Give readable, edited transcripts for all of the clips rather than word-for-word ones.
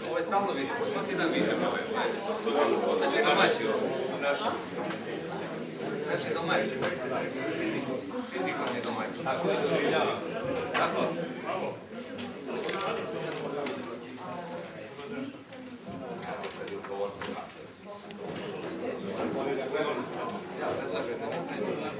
Ovo je stalno više, svaki dan više problema. Ostaće domaći ovo. Naši domaći. Sindikalni domaći. Tako je doživljava. Tako. Ja predlažem da ne predlažem.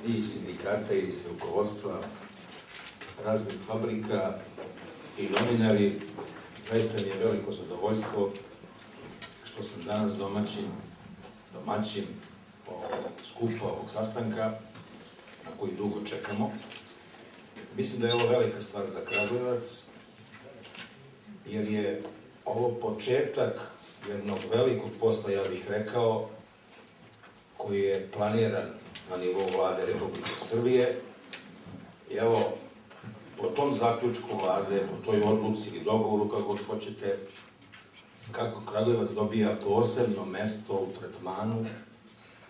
I sindikata i rukovodstva raznih fabrika i novinari, zaista mi je veliko zadovoljstvo što sam danas domaćin ovog skupa, ovog sastanka na koji dugo čekamo. Mislim da je ovo velika stvar za Kragujevac, jer je ovo početak jednog velikog posla, ja bih rekao, koji je planiran na nivou Vlade Republike Srbije. I evo, po tom zaključku Vlade, po toj odluci ili dogovoru, kako hoćete, kako Kragujevac dobija posebno mesto u tretmanu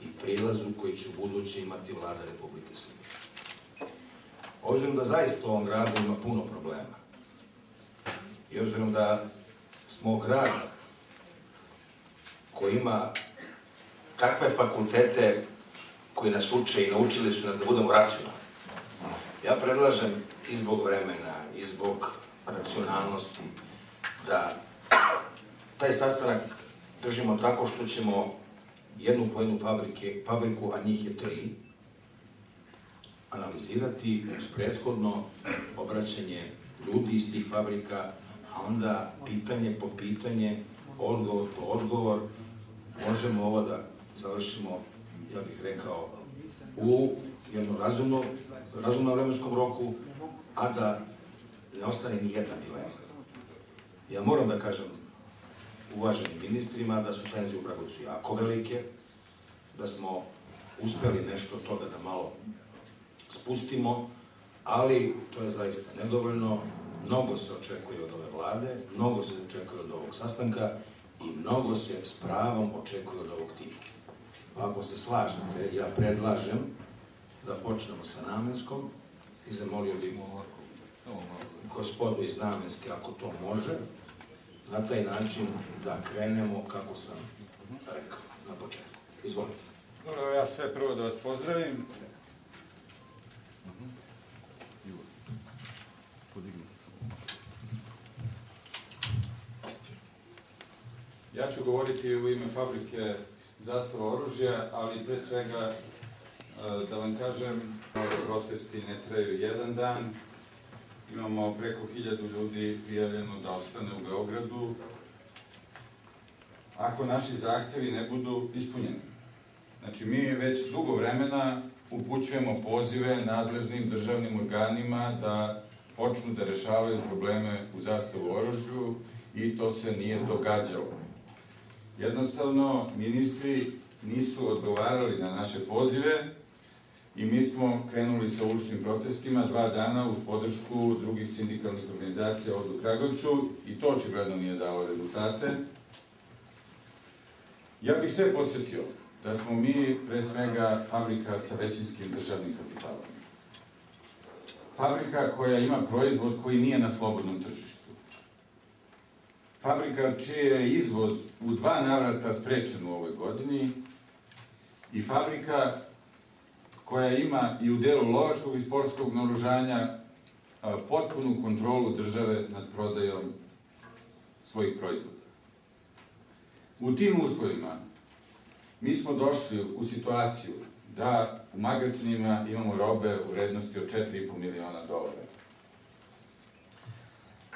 i prilazu koji će u buduće imati Vlada Republike Srbije. Obzirom da zaista u ovom gradu ima puno problema i obzirom da smo grad koji ima takve fakultete koji nas uče i naučili su nas da budemo racionalni. Ja predlažem i zbog vremena, i zbog racionalnosti, da taj sastanak držimo tako što ćemo jednu po jednu fabriku, a njih je 3, analizirati uz prethodno obraćanje ljudi iz tih fabrika, a onda pitanje po pitanje, odgovor po odgovor, možemo ovo da završimo, ja bih rekao, u jednom razumnom vremenskom roku, a da ne ostane ni jedna dilema. Ja moram da kažem uvaženim ministrima da su tenzije u Kragujevcu jako velike, da smo uspeli nešto od toga da malo spustimo, ali to je zaista nedovoljno. Mnogo se očekuje od ove vlade, mnogo se očekuje od ovog sastanka i mnogo se s pravom očekuje od ovog tima. Ako se slažete, ja predlažem da počnemo sa Namenskom i zamolio bih gospodu iz Namenske, ako to može, na taj način da krenemo kako sam rekao na početku. Izvolite. Dobro, ja sve prvo da vas pozdravim. Ja ću govoriti u ime fabrike Zastava oružja, ali pre svega da vam kažem, protesti ne traju jedan dan. Imamo preko 1000 ljudi prijavljeno da ostane u Beogradu ako naši zahtevi ne budu ispunjeni. Znači, mi već dugo vremena upućujemo pozive nadležnim državnim organima da počnu da rešavaju probleme u Zastavu oružju i to se nije događalo. Jednostavno, ministri nisu odgovarali na naše pozive i mi smo krenuli sa uličnim protestima 2 dana uz podršku drugih sindikalnih organizacija ovdje u Kragujevcu i to očigledno nije dalo rezultate. Ja bih sve podsjetio da smo mi pre svega fabrika sa većinskim državnim kapitalom. Fabrika koja ima proizvod koji nije na slobodnom tržištu. Fabrika čiji je izvoz u 2 navrata sprečen u ovoj godini i fabrika koja ima i u delu lovačkog i sportskog naoružanja potpunu kontrolu države nad prodajom svojih proizvoda. U tim uslovima mi smo došli u situaciju da u magazinima imamo robe u vrednosti od 4,5 miliona dolara.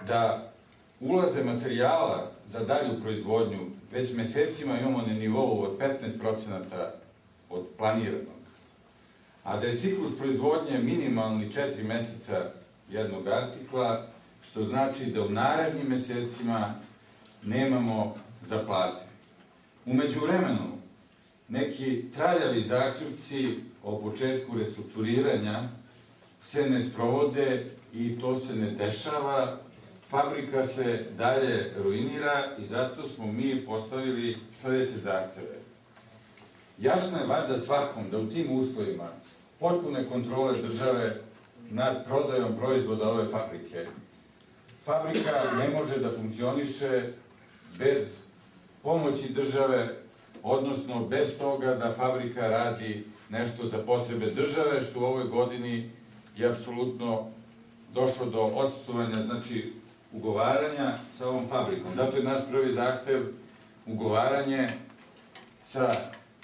Da ulaze materijala za dalju proizvodnju već mesecima imamo na nivou od 15% od planiranog. A da je ciklus proizvodnje minimalni 4 meseca jednog artikla, što znači da u narednim mesecima nemamo za plate. U međuvremenu, neki traljavi zaključci o početku restrukturiranja se ne sprovode i to se ne dešava, fabrika se dalje ruinira i zato smo mi postavili sledeće zahteve. Jasno je valjda svakom da u tim uslovima potpune kontrole države nad prodajom proizvoda ove fabrike, fabrika ne može da funkcioniše bez pomoći države, odnosno bez toga da fabrika radi nešto za potrebe države, što u ovoj godini je apsolutno došlo do odsustvovanja, znači ugovaranja sa ovom fabrikom. Zato je naš prvi zahtev ugovaranje sa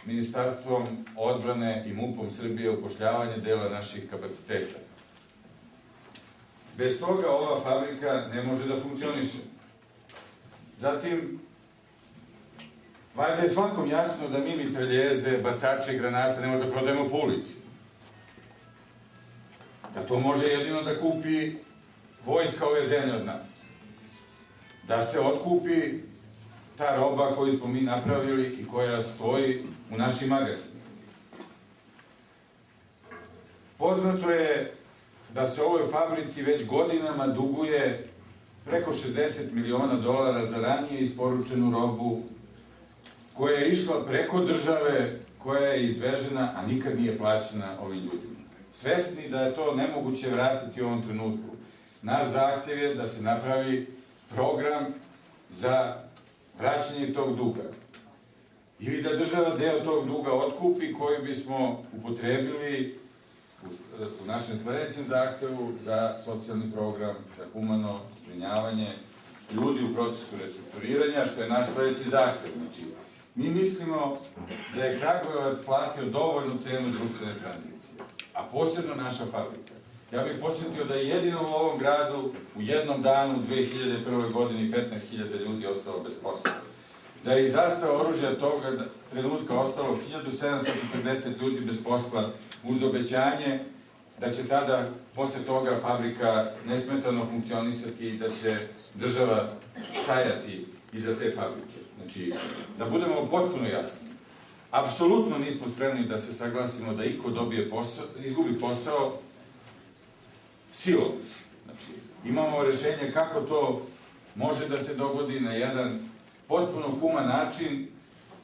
Ministarstvom odbrane i MUP-om Srbije, upošljavanje dela naših kapaciteta. Bez toga ova fabrika ne može da funkcioniše. Zatim, valjda je svakom jasno da mi mitraljeze, bacače, granate ne možemo da prodajemo po ulici. Da to može jedino da kupi vojska ove zemlje od nas. Da se otkupi ta roba koju smo mi napravili i koja stoji u našim magazinima. Poznato je da se ovoj fabrici već godinama duguje preko 60 miliona dolara za ranije isporučenu robu koja je išla preko države, koja je izvežena, a nikad nije plaćena ovim ljudima. Svesni da je to nemoguće vratiti u ovom trenutku, naš zahtev je da se napravi program za vraćanje tog duga. Ili da država deo tog duga otkupi koji bismo upotrebili u našem sledećem zahtevu za socijalni program, za humano zbrinjavanje ljudi u procesu restrukturiranja, što je naš sledeći zahtev. Znači, mi mislimo da je Kragujevac platio dovoljnu cenu društvene tranzicije, a posebno naša fabrika. Ja bih posjetio da je jedino u ovom gradu u jednom danu u 2001. godini 15.000 ljudi ostalo bez posla. Da je iz zastava oružja toga trenutka ostalo 1740 ljudi bez posla, uz obećanje da će tada, posle toga, fabrika nesmetano funkcionisati i da će država stajati iza te fabrike. Znači, da budemo potpuno jasni, apsolutno nismo spremni da se saglasimo da iko izgubi posao silom. Znači, imamo rešenje kako to može da se dogodi na jedan potpuno human način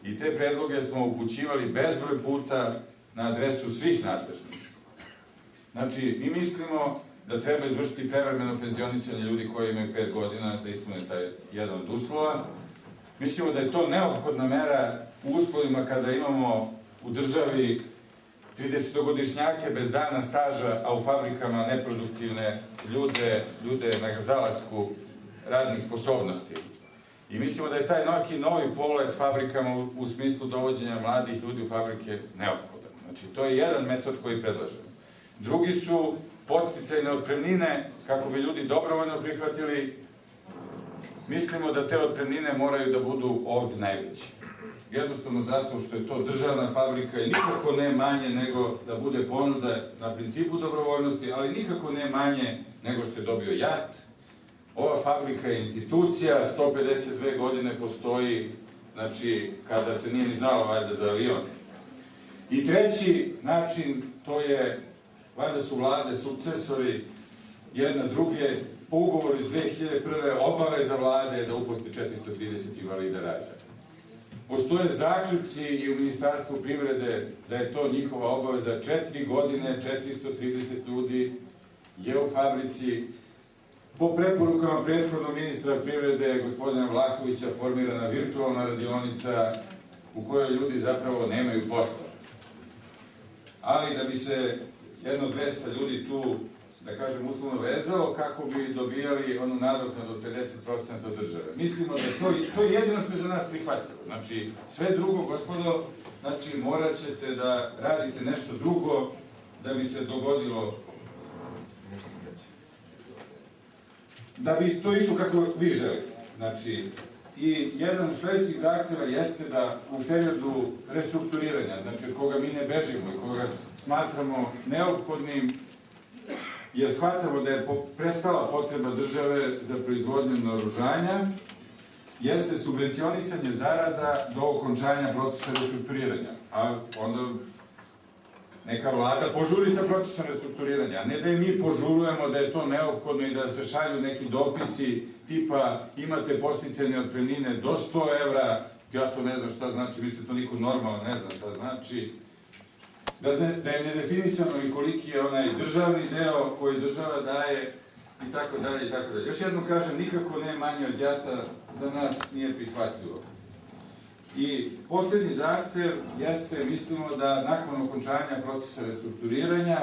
i te predloge smo upućivali bezbroj puta na adresu svih nadležnih. Znači, mi mislimo da treba izvršiti prevremeno penzionisanje ljudi koji imaju 5 godina da ispune taj jedan od uslova. Mislimo da je to neophodna mera u uslovima kada imamo u državi 30-godišnjake bez dana staža, a u fabrikama neproduktivne ljude na zalasku radnih sposobnosti. I mislimo da je taj neki novi polet fabrikama u smislu dovođenja mladih ljudi u fabrike neophodan. Znači, to je jedan metod koji predlažemo. Drugi su podsticajne otpremnine, kako bi ljudi dobrovoljno prihvatili. Mislimo da te otpremnine moraju da budu ovde najveće. Jednostavno zato što je to državna fabrika i nikako ne manje nego da bude ponuda na principu dobrovoljnosti, ali nikako ne manje nego što je dobio JAT. Ova fabrika je institucija, 152 godine postoji, znači kada se nije ni znalo valjda za avion. I treći način, to je, valjda su vlade, sukcesori, jedna druge, po ugovoru iz 2001. obaveza vlade da uposli 430 invalida rada. Postoje zaključci i u Ministarstvu privrede da je to njihova obaveza. 4 godine, 430 ljudi je u fabrici. Po preporukama prethodnog ministra privrede, gospodina Vlahovića, formirana virtualna radionica u kojoj ljudi zapravo nemaju posla. Ali da bi se jedno 200 ljudi tu da kažem, uslovno vezao kako bi dobijali onu nadoknadu od 50% od države. Mislimo da to je jedino što je za nas prihvatljivo. Znači, sve drugo, gospodo, znači, morat ćete da radite nešto drugo da bi se dogodilo, da bi to išlo kako vi želite. Znači, i jedan od sledećih zahtjeva jeste da u periodu restrukturiranja, znači od koga mi ne bežimo i koga smatramo neophodnim, jer shvatamo da je prestala potreba države za proizvodnju naoružanja, jeste subvencionisanje zarada do okončanja procesa restrukturiranja. A onda neka vlada požuri sa procesom restrukturiranja, a ne da je mi požurujemo da je to neophodno i da se šalju neki dopisi tipa imate podsticajne otpremnine do 100 evra, ja to ne znam šta znači, mislim to niko normalno ne zna šta znači, da je nedefinisano i koliki je onaj državni deo koji država daje i tako dalje i tako dalje. Još jednom kažem, nikako ne manje od jata za nas nije prihvatljivo. I posljednji zahtev jeste, mislimo da nakon okončanja procesa restrukturiranja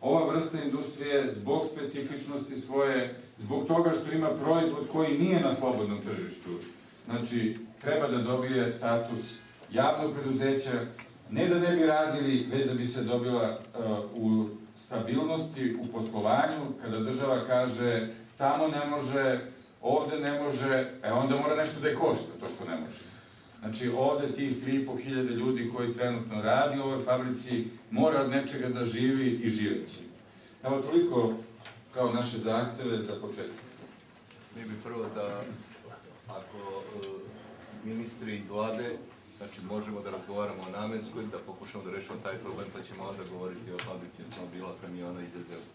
ova vrsta industrije zbog specifičnosti svoje, zbog toga što ima proizvod koji nije na slobodnom tržištu, znači treba da dobije status javnog preduzeća, ne da ne bi radili, već da bi se dobila u stabilnosti, u poslovanju, kada država kaže tamo ne može, ovde ne može, onda mora nešto da je košta to što ne može. Znači ovde tih 3.500 ljudi koji trenutno radi u ovoj fabrici mora od nečega da živi i živeći. Evo toliko kao naše zahteve za početak. Mi bi prvo da, ako ministri i vlade, znači možemo da razgovaramo o Namenskoj, da pokušamo da rešimo taj problem, pa ćemo onda govoriti o fabrici automobila, kamiona i dizela.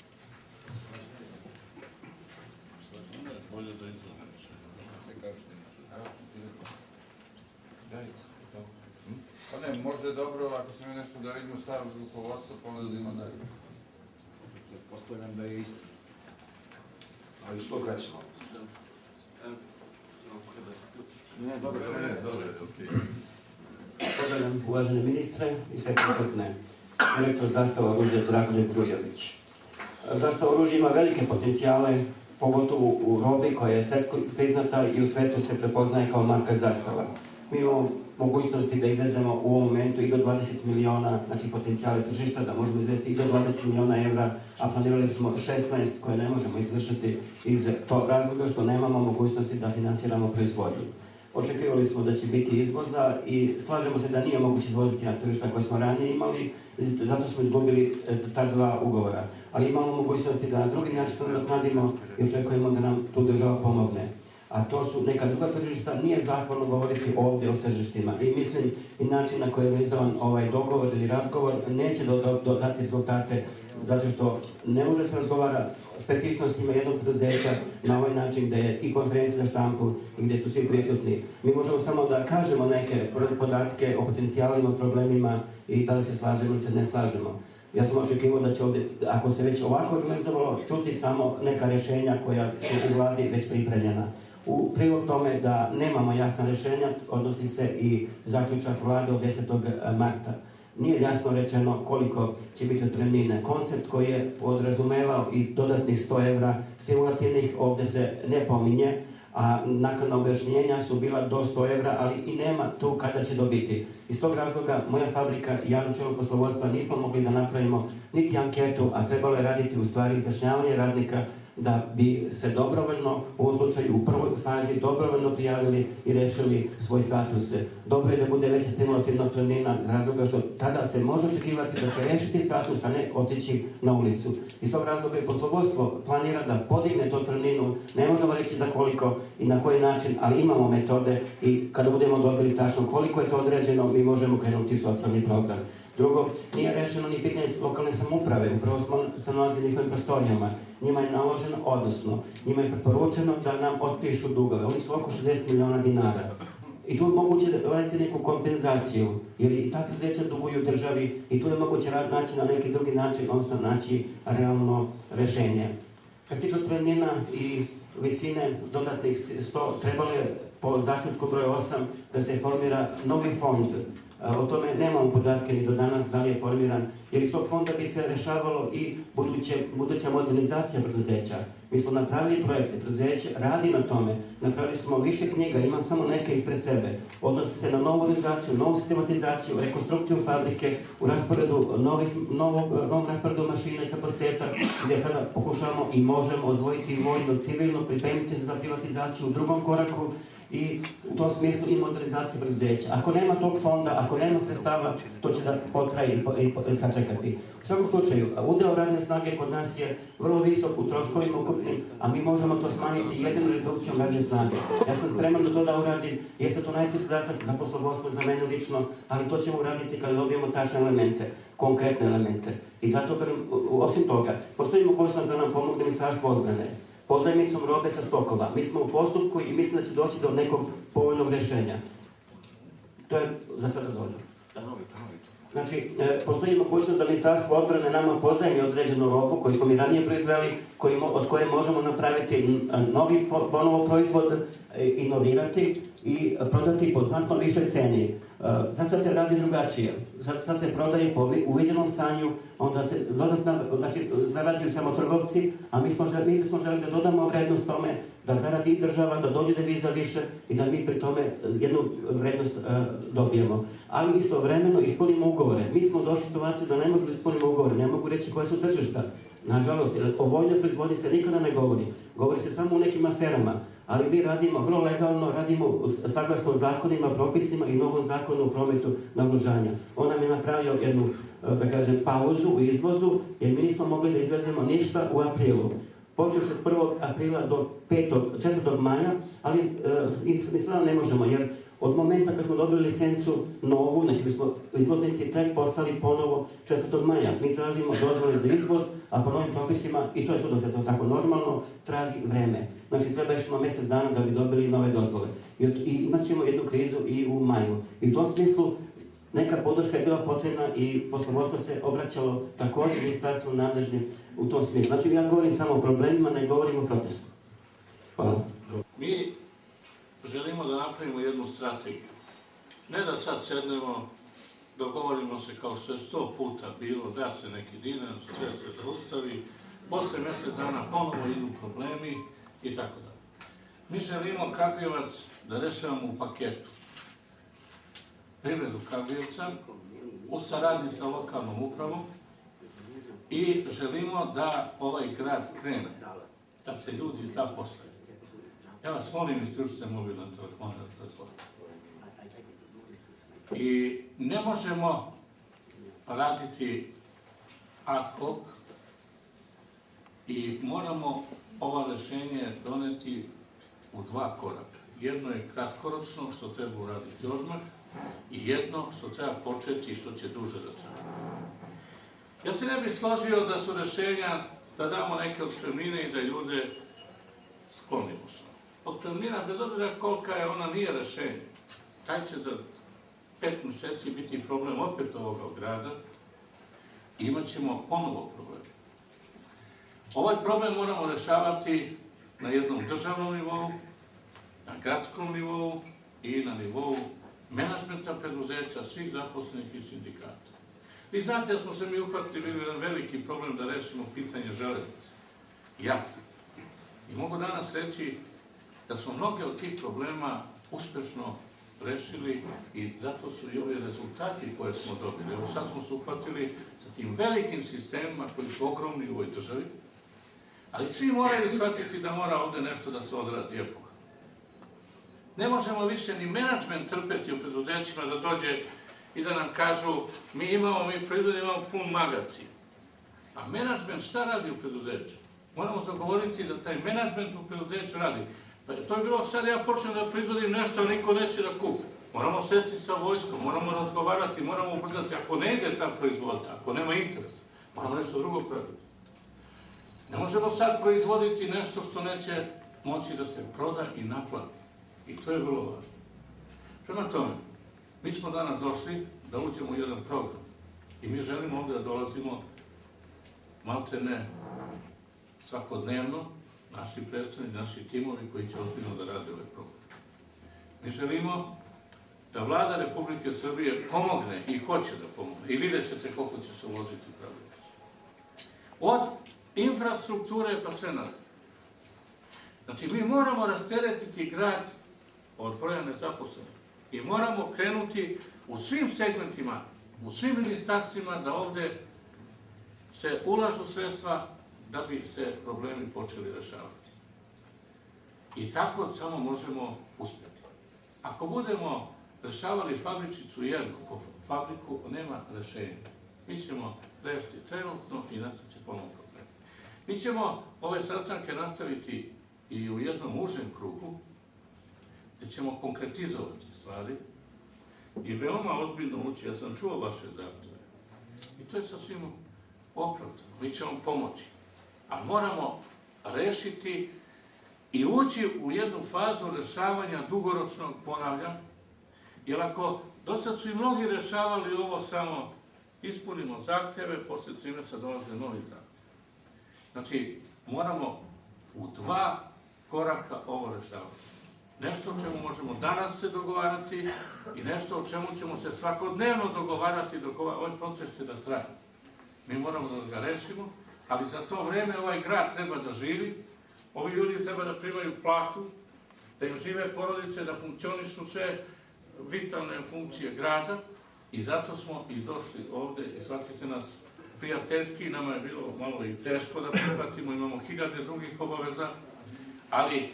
Bolje da izgleda. Sve kao što je. Pa ne, možda je dobro ako se mi nešto da vidimo stav rukovodstva, pa onda da idemo dalje. Postavljam da je isto. Ali što kraće malo? Ne, dobro. Pozdravljam uvažene ministre i sve prisutne. Direktor Zastava oružja Dragoljub Grujović. Zastava oružja ima velike potencijale, pogotovo u robi koja je svetsko priznata i u svetu se prepoznaje kao marka Zastava. Mi imamo mogućnosti da izvezemo u ovom momentu i do 20 miliona, znači potencijale tržišta, da možemo izvezeti i do 20 miliona evra, a planirali smo 16 koje ne možemo izvršiti iz razloga što nemamo mogućnosti da finansiramo proizvodnju. Očekivali smo da će biti izvoza i slažemo se da nije moguće izvoziti na tržišta koje smo ranije imali, zato smo izgubili ta dva ugovora. Ali imamo mogućnosti da na drugi način to nadoknadimo i očekujemo da nam tu država pomogne. A to su neka druga tržišta, nije zahvalno govoriti ovdje o tržištima. I mislim i način na koji je realizovan ovaj dogovor ili razgovor neće dati rezultate zato što ne može se razgovara specifičnostima jednog preduzeća na ovaj način gde je i konferencija za štampu i gde su svi prisutni. Mi možemo samo da kažemo neke podatke o potencijalima, problemima i da li se slažemo ili se ne slažemo. Ja sam očekivao da će ovdje, ako se već ovako organizovalo, čuti samo neka rješenja koja su u vladi već pripremljena. U prilog tome da nemamo jasna rješenja odnosi se i zaključak vlade od 10. marta. Nije jasno rečeno koliko će biti otpremnine. Koncept koji je podrazumevao i dodatnih 100 evra stimulativnih ovdje se ne pominje, a nakon objašnjenja su bila do 100 evra, ali i nema tu kada će dobiti. Iz tog razloga moja fabrika i ja na čelu poslovodstva nismo mogli da napravimo niti anketu, a trebalo je raditi u stvari izjašnjavanje radnika da bi se dobrovoljno, u ovom slučaju u prvoj fazi, dobrovoljno prijavili i rešili svoj status. Dobro je da bude veća stimulativna otpremnina, iz razloga što tada se može očekivati da će rešiti status, a ne otići na ulicu. Iz tog razloga i poslovodstvo planira da podigne tu otpremninu, ne možemo reći za koliko i na koji način, ali imamo metode i kada budemo dobili tačno koliko je to određeno, mi možemo krenuti socijalni program. Drugo, nije rešeno ni pitanje lokalne samouprave, upravo smo se nalazili njihovim prostorijama. Njima je naloženo, odnosno, njima je preporučeno da nam otpišu dugove. Oni su oko 60 miliona dinara. I tu je moguće raditi neku kompenzaciju, jer i ta preduzeća duguju državi i tu je moguće naći na neki drugi način, odnosno naći realno rešenje. Kad se tiče otpremnina i visine dodatnih 100, trebalo je po zaključku broj 8 da se formira novi fond O tome nemamo podatke ni do danas da li je formiran, jer iz tog fonda bi se rešavalo i buduća modernizacija preduzeća. Mi smo napravili projekte, preduzeće radi na tome, napravili smo više knjiga, imam samo neke ispred sebe. Odnosi se na novu organizaciju, novu sistematizaciju, rekonstrukciju fabrike, u rasporedu novom rasporedu mašina i kapaciteta, gdje sada pokušavamo i možemo odvojiti vojno, civilno, pripremiti se za privatizaciju u drugom koraku, i u tom smislu i modernizacija preduzeća. Ako nema tog fonda, ako nema sredstava, to će da potraje i sačekati. U svakom slučaju, udeo radne snage kod nas je vrlo visok u troškovima ukupnim, a mi možemo to smanjiti jednom redukcijom radne snage. Ja sam spreman da to da uradim, jeste to najteži zadatak za poslovodstvo, za mene lično, ali to ćemo uraditi kada dobijemo tačne elemente, konkretne elemente. I zato, osim toga, postoji mogućnost da nam pomogne Ministarstvo odbrane pozajmicom robe sa stokova. Mi smo u postupku i mislim da će doći do nekog povoljnog rješenja. To je za sada dovoljno. Znači, postoji mogućnost da Ministarstvo odbrane nama pozajmi određenu robu koju smo mi ranije proizveli, od koje možemo napraviti novi ponovo proizvod, inovirati i prodati po znatno višoj ceni. Sad se radi drugačije. Sad se prodaje po uviđenom stanju, onda se zarađuju samo trgovci, a mi smo želi da dodamo vrednost tome, da zaradi država, da dođe deviza više i da mi pri tome jednu vrednost dobijemo. Ali istovremeno ispunimo ugovore. Mi smo došli u situaciju da ne možemo da ispunimo ugovore, ne mogu reći koje su tržišta. Nažalost, o vojnoj proizvodnji se nikada ne govori. Govori se samo u nekim aferama. Ali mi radimo vrlo legalno, radimo saglasno zakonima, propisima i novom zakonu o prometu naoružanja. On nam je napravio jednu, da kažem, pauzu u izvozu, jer mi nismo mogli da izvezemo ništa u aprilu. Počeš od 1. aprila do 4. maja, ali mi sada ne možemo, jer od momenta kad smo dobili licencu novu, znači mi smo izvoznici tek postali ponovo 4. maja. Mi tražimo dozvole za izvoz, a po novim propisima, i to je to tako normalno, traži vreme. Znači treba još mjesec dana da bi dobili nove dozvole. I imat ćemo jednu krizu i u maju. I u tom smislu neka podrška je bila potrebna i poslovodstvo se obraćalo također ministarstvu nadležnim u tom smislu. Znači ja govorim samo o problemima, ne govorim o protestu. Hvala. Mi želimo da napravimo jednu strategiju. Ne da sad sednemo, dogovorimo se kao što je 100 puta bilo, da se neki dinar, sve se zaustavi, posle mjesec dana ponovo idu problemi i tako da. Mi želimo Kragujevac da rešavamo u paketu. Privredu Kragujevca u saradnji sa lokalnom upravom i želimo da ovaj grad krene, da se ljudi zaposle. Ja vas molim, isključite mobilne telefone. I ne možemo raditi ad hoc i moramo ova rešenje doneti u 2 koraka. Jedno je kratkoročno, što treba uraditi odmah, i jedno što treba početi i što će duže da treba. Ja se ne bih složio da su rešenja da damo neke otpremnine i da ljude sklonimo se. Otpremnina, bez obzira kolika je, ona nije rešenje. Taj će za 5 mjeseci biti problem opet ovoga grada i imat ćemo ponovo problem. Ovaj problem moramo rešavati na jednom državnom nivou, na gradskom nivou i na nivou menadžmenta preduzeća, svih zaposlenih i sindikata. Vi znate da smo se mi uhvatili jedan veliki problem da rešimo pitanje železnice, JAT. I mogu danas reći da smo mnoge od tih problema uspešno rešili i zato su i ovi rezultati koje smo dobili. Evo sad smo se uhvatili sa tim velikim sistemima koji su ogromni u ovoj državi, ali svi moraju shvatiti da mora ovde nešto da se odradi epoha. Ne možemo više ni menadžment trpeti u preduzećima da dođe i da nam kažu mi proizvodimo, imamo pun magacin. A menadžment šta radi u preduzeću? Moramo zagovoriti da taj menadžment u preduzeću radi. Pa to je bilo sad ja počnem da proizvodim nešto, ali niko neće da kupi. Moramo sesti sa vojskom, moramo razgovarati, moramo ubrzati. Ako ne ide ta proizvodnja, ako nema interes, moramo nešto drugo praviti. Ne možemo sad proizvoditi nešto što neće moći da se proda i naplati. I to je vrlo važno. Prema tome, mi smo danas došli da uđemo u jedan program. I mi želimo ovdje da dolazimo maltene svakodnevno, naši predstavnici, naši timovi koji će ozbiljno da rade ovaj program. Mi želimo da Vlada Republike Srbije pomogne i hoće da pomogne. I vidjet ćete koliko će se uložiti u Kragujevac. Od infrastrukture pa sve nadalje. Znači, mi moramo rasteretiti grad od broja nezaposlenih i moramo krenuti u svim segmentima, u svim ministarstvima da ovde se ulažu sredstva da bi se problemi počeli rešavati. I tako samo možemo uspjeti. Ako budemo rešavali fabričicu jednu po fabriku, nema rešenja. Mi ćemo rešiti trenutno i nastaće ponovno problem. Mi ćemo ove sastanke nastaviti i u jednom užem krugu, gdje ćemo konkretizovati stvari i veoma ozbiljno ući. Ja sam čuo vaše zahtjeve i to je sasvim opravdano. Mi ćemo pomoći, ali moramo rešiti i ući u jednu fazu rešavanja dugoročnog, ponavljam, jer ako do sad su i mnogi rešavali ovo samo ispunimo zahtjeve, posle 3 mjeseca dolaze novi zahtjev. Znači, moramo u 2 koraka ovo rešavati. Nešto o čemu možemo danas se dogovarati i nešto o čemu ćemo se svakodnevno dogovarati dok ovaj proces će da traje. Mi moramo da ga rešimo, ali za to vreme ovaj grad treba da živi, ovi ljudi treba da primaju platu, da im žive porodice, da funkcionišu sve vitalne funkcije grada i zato smo i došli ovde i shvatite nas prijateljski, nama je bilo malo i teško da prihvatimo, imamo 1000 drugih obaveza, ali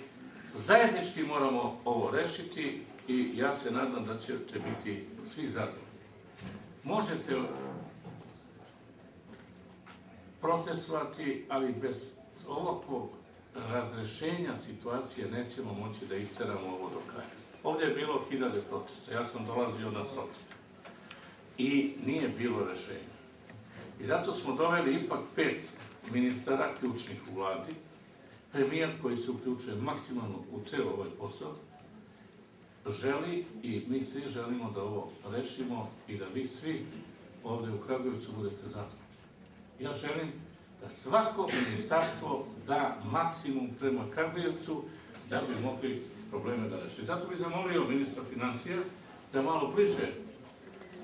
zajednički moramo ovo rešiti i ja se nadam da ćete biti svi zadovoljni. Možete protestovati, ali bez ovakvog razrešenja situacije nećemo moći da isteramo ovo do kraja. Ovdje je bilo 1000 protesta, ja sam dolazio na stotine i nije bilo rešenja. I zato smo doveli ipak 5 ministara ključnih u vladi, premijer koji se uključuje maksimalno u ceo ovaj posao, želi i mi svi želimo da ovo rešimo i da vi svi ovde u Kragujevcu budete zadovoljni. Ja želim da svako ministarstvo da maksimum prema Kragujevcu da bi mogli probleme da reši. Zato bih zamolio ministra finansija da malo bliže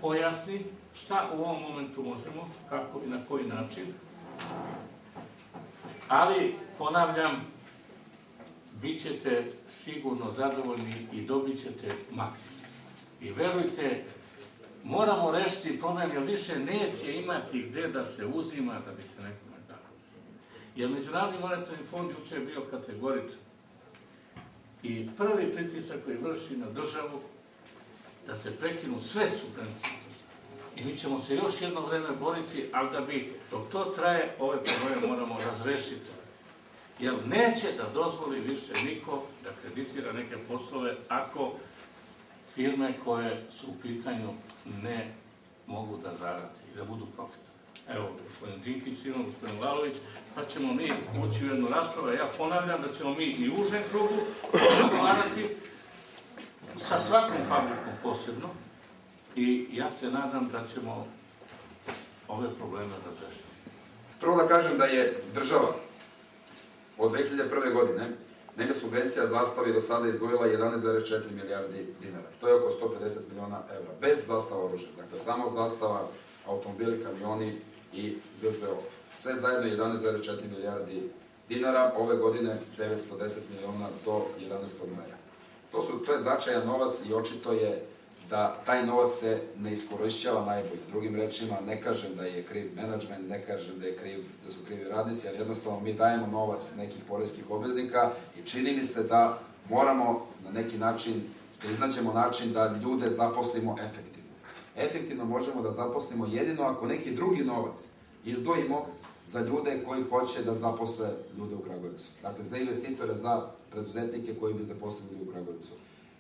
pojasni šta u ovom momentu možemo, kako i na koji način. Ali, ponavljam, bit ćete sigurno zadovoljni i dobit ćete maksimum. I verujte, moramo rešiti problem, jer više neće imati gde da se uzima da bi se nekome dao. Jer Međunarodni monetarni fond juče je bio kategoričan. I prvi pritisak koji vrši na državu da se prekinu sve subvencije. I mi ćemo se još jedno vreme boriti, ali da bi, dok to traje, ove probleme moramo razrešiti. Jer neće da dozvoli više niko da kreditira neke poslove ako firme koje su u pitanju ne mogu da zarade i da budu profitabilne. Evo, gospodin Dinkić, gospodin Lalović, pa ćemo mi ući u jednu raspravu. Ja ponavljam da ćemo mi i u užem krugu razgovarati sa svakom fabrikom posebno i ja se nadam da ćemo ove probleme razrešiti. Prvo da kažem da je država od 2001. godine na ime subvencija zastavi do sada izdvojila 11,4 milijardi dinara. To je oko 150 miliona evra, bez zastava oružja. Dakle, samo zastava, automobili, kamioni i ZZO. Sve zajedno 11,4 milijardi dinara, ove godine 910 miliona do 11. maja. To je značajan novac i očito je da taj novac se ne iskorišćava najbolje. Drugim rečima, ne kažem da je kriv menadžment, ne kažem da su krivi radnici, ali jednostavno mi dajemo novac nekih poreskih obveznika i čini mi se da moramo na neki način da iznađemo način da ljude zaposlimo efektivno. Efektivno možemo da zaposlimo jedino ako neki drugi novac izdvojimo za ljude koji hoće da zaposle ljude u Kragujevcu. Dakle, za investitore, za preduzetnike koji bi zaposlili ljude u Kragujevcu.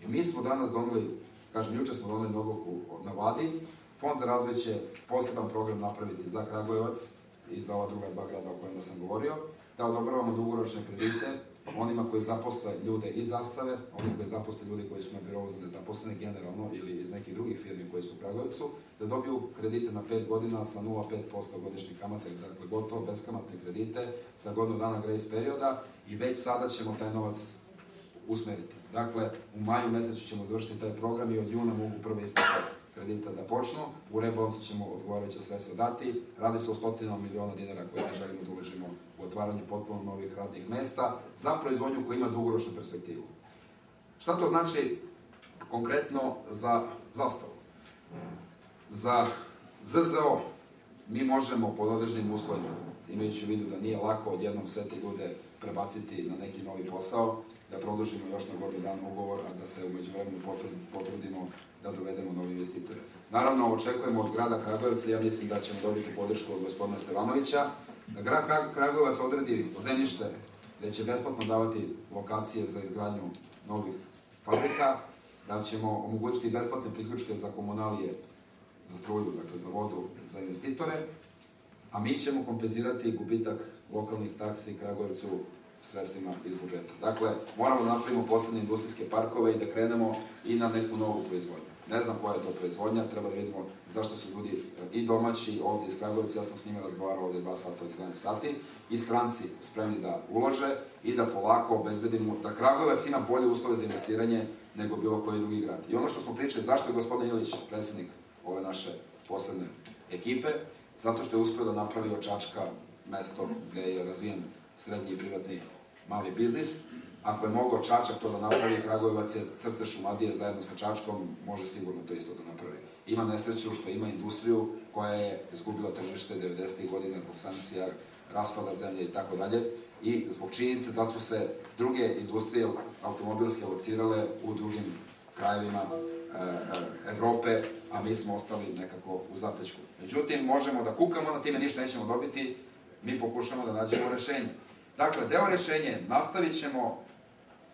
I mi smo danas doneli, kažem, juče smo doneli odluku na vladi, Fond za razvoj će poseban program napraviti za Kragujevac i za ova druga 2 grada o kojima sam govorio, da odobravamo dugoročne kredite onima koji zaposle ljude iz Zastave, oni koji zaposle ljude koji su na birovu za nezaposlene generalno ili iz nekih drugih firmi koji su u Kragujevcu, da dobiju kredite na 5 godina sa 0,5% godišnjih kamata, dakle gotovo beskamatne kredite sa godinu dana grace perioda i već sada ćemo taj novac usmeriti. Dakle, u maju mesecu ćemo završiti taj program i od juna mogu prve isplate kredita da počnu. U rebalansu ćemo odgovarajuća sredstva dati. Radi se o stotinama miliona dinara koje ne želimo da uložimo u otvaranje potpuno novih radnih mesta za proizvodnju koja ima dugoročnu perspektivu. Šta to znači konkretno za Zastavu? Za ZZO mi možemo pod određenim uslovima, imajući u vidu da nije lako odjednom sve te ljude prebaciti na neki novi posao, da produžimo još na godinu dana ugovor, a da se u međuvremenu potrudimo da dovedemo novi investitore. Naravno, očekujemo od grada Kragujevca, ja mislim da ćemo dobiti podršku od gospodina Stevanovića, da grad Kragujevac odredi zemljište gde će besplatno davati lokacije za izgradnju novih fabrika, da ćemo omogućiti besplatne priključke za komunalije, za struju, dakle za vodu, za investitore, a mi ćemo kompenzirati gubitak lokalnih taksi Kragujevcu sredstvima iz budžeta. Dakle, moramo da napravimo posebne industrijske parkove i da krenemo i na neku novu proizvodnju. Ne znam koja je to proizvodnja, treba da vidimo zašto su ljudi i domaći ovde iz Kragujevca, ja sam s njima razgovarao ovde 2 sata od 11 sati, i stranci spremni da ulože i da polako obezbedimo da Kragujevac ima bolje uslove za investiranje nego bilo koji drugi grad. I ono što smo pričali, zašto je gospodin Ilić predsednik ove naše posebne ekipe, zato što je uspeo da napravi od Čačka mesto gde je razvijen srednji i privatni mali biznis. Ako je mogao Čačak to da napravi, Kragujevac je srce Šumadije zajedno sa Čačkom, može sigurno to isto da napravi. Ima nesreću što ima industriju koja je izgubila tržište 90. godina zbog sankcija, raspada zemlje i tako dalje, i zbog činjenice da su se druge industrije automobilske locirale u drugim krajevima Evrope, a mi smo ostali nekako u zapećku. Međutim, možemo da kukamo na time, ništa nećemo dobiti, mi pokušamo da nađemo rešenje. Dakle, deo rešenja nastavit ćemo,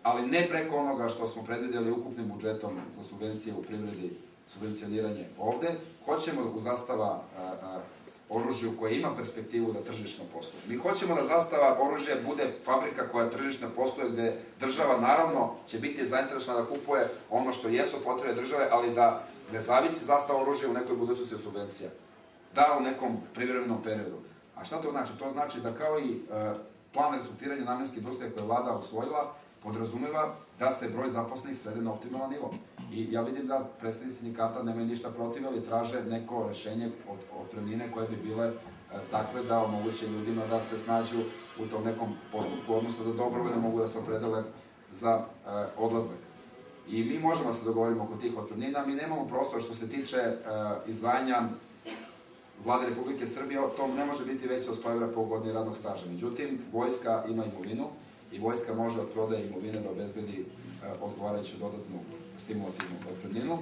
ali ne preko onoga što smo predvideli ukupnim budžetom za subvencije u privredi, subvencioniranje ovde. Hoćemo u Zastava oružju koje ima perspektivu da tržišno posluje. Mi hoćemo da Zastava oružja bude fabrika koja tržišno posluje, gde država naravno će biti zainteresovana da kupuje ono što jesu potrebe države, ali da ne zavisi Zastava oružja u nekoj budućnosti od subvencija. Da, u nekom privremenom periodu. A šta to znači? To znači da kao i plan restrukturiranja namenske industrije koje je vlada usvojila, podrazumeva da se broj zaposlenih svede na optimalan nivo. I ja vidim da predstavnici sindikata nemaju ništa protiv, ali traže neko rešenje od otpremnine koje bi bile takve da omoguće ljudima da se snađu u tom nekom postupku, odnosno da dobrovoljno mogu da se opredele za odlazak. I mi možemo se dogovorimo oko tih otpremnina, mi nemamo prostor što se tiče izdvajanja Vlade Republike Srbije, to ne može biti veće od 100 evra po godini radnog staža. Međutim, vojska ima imovinu i vojska može od prodaje imovine da obezbedi odgovarajuću dodatnu stimulativnu otpremninu,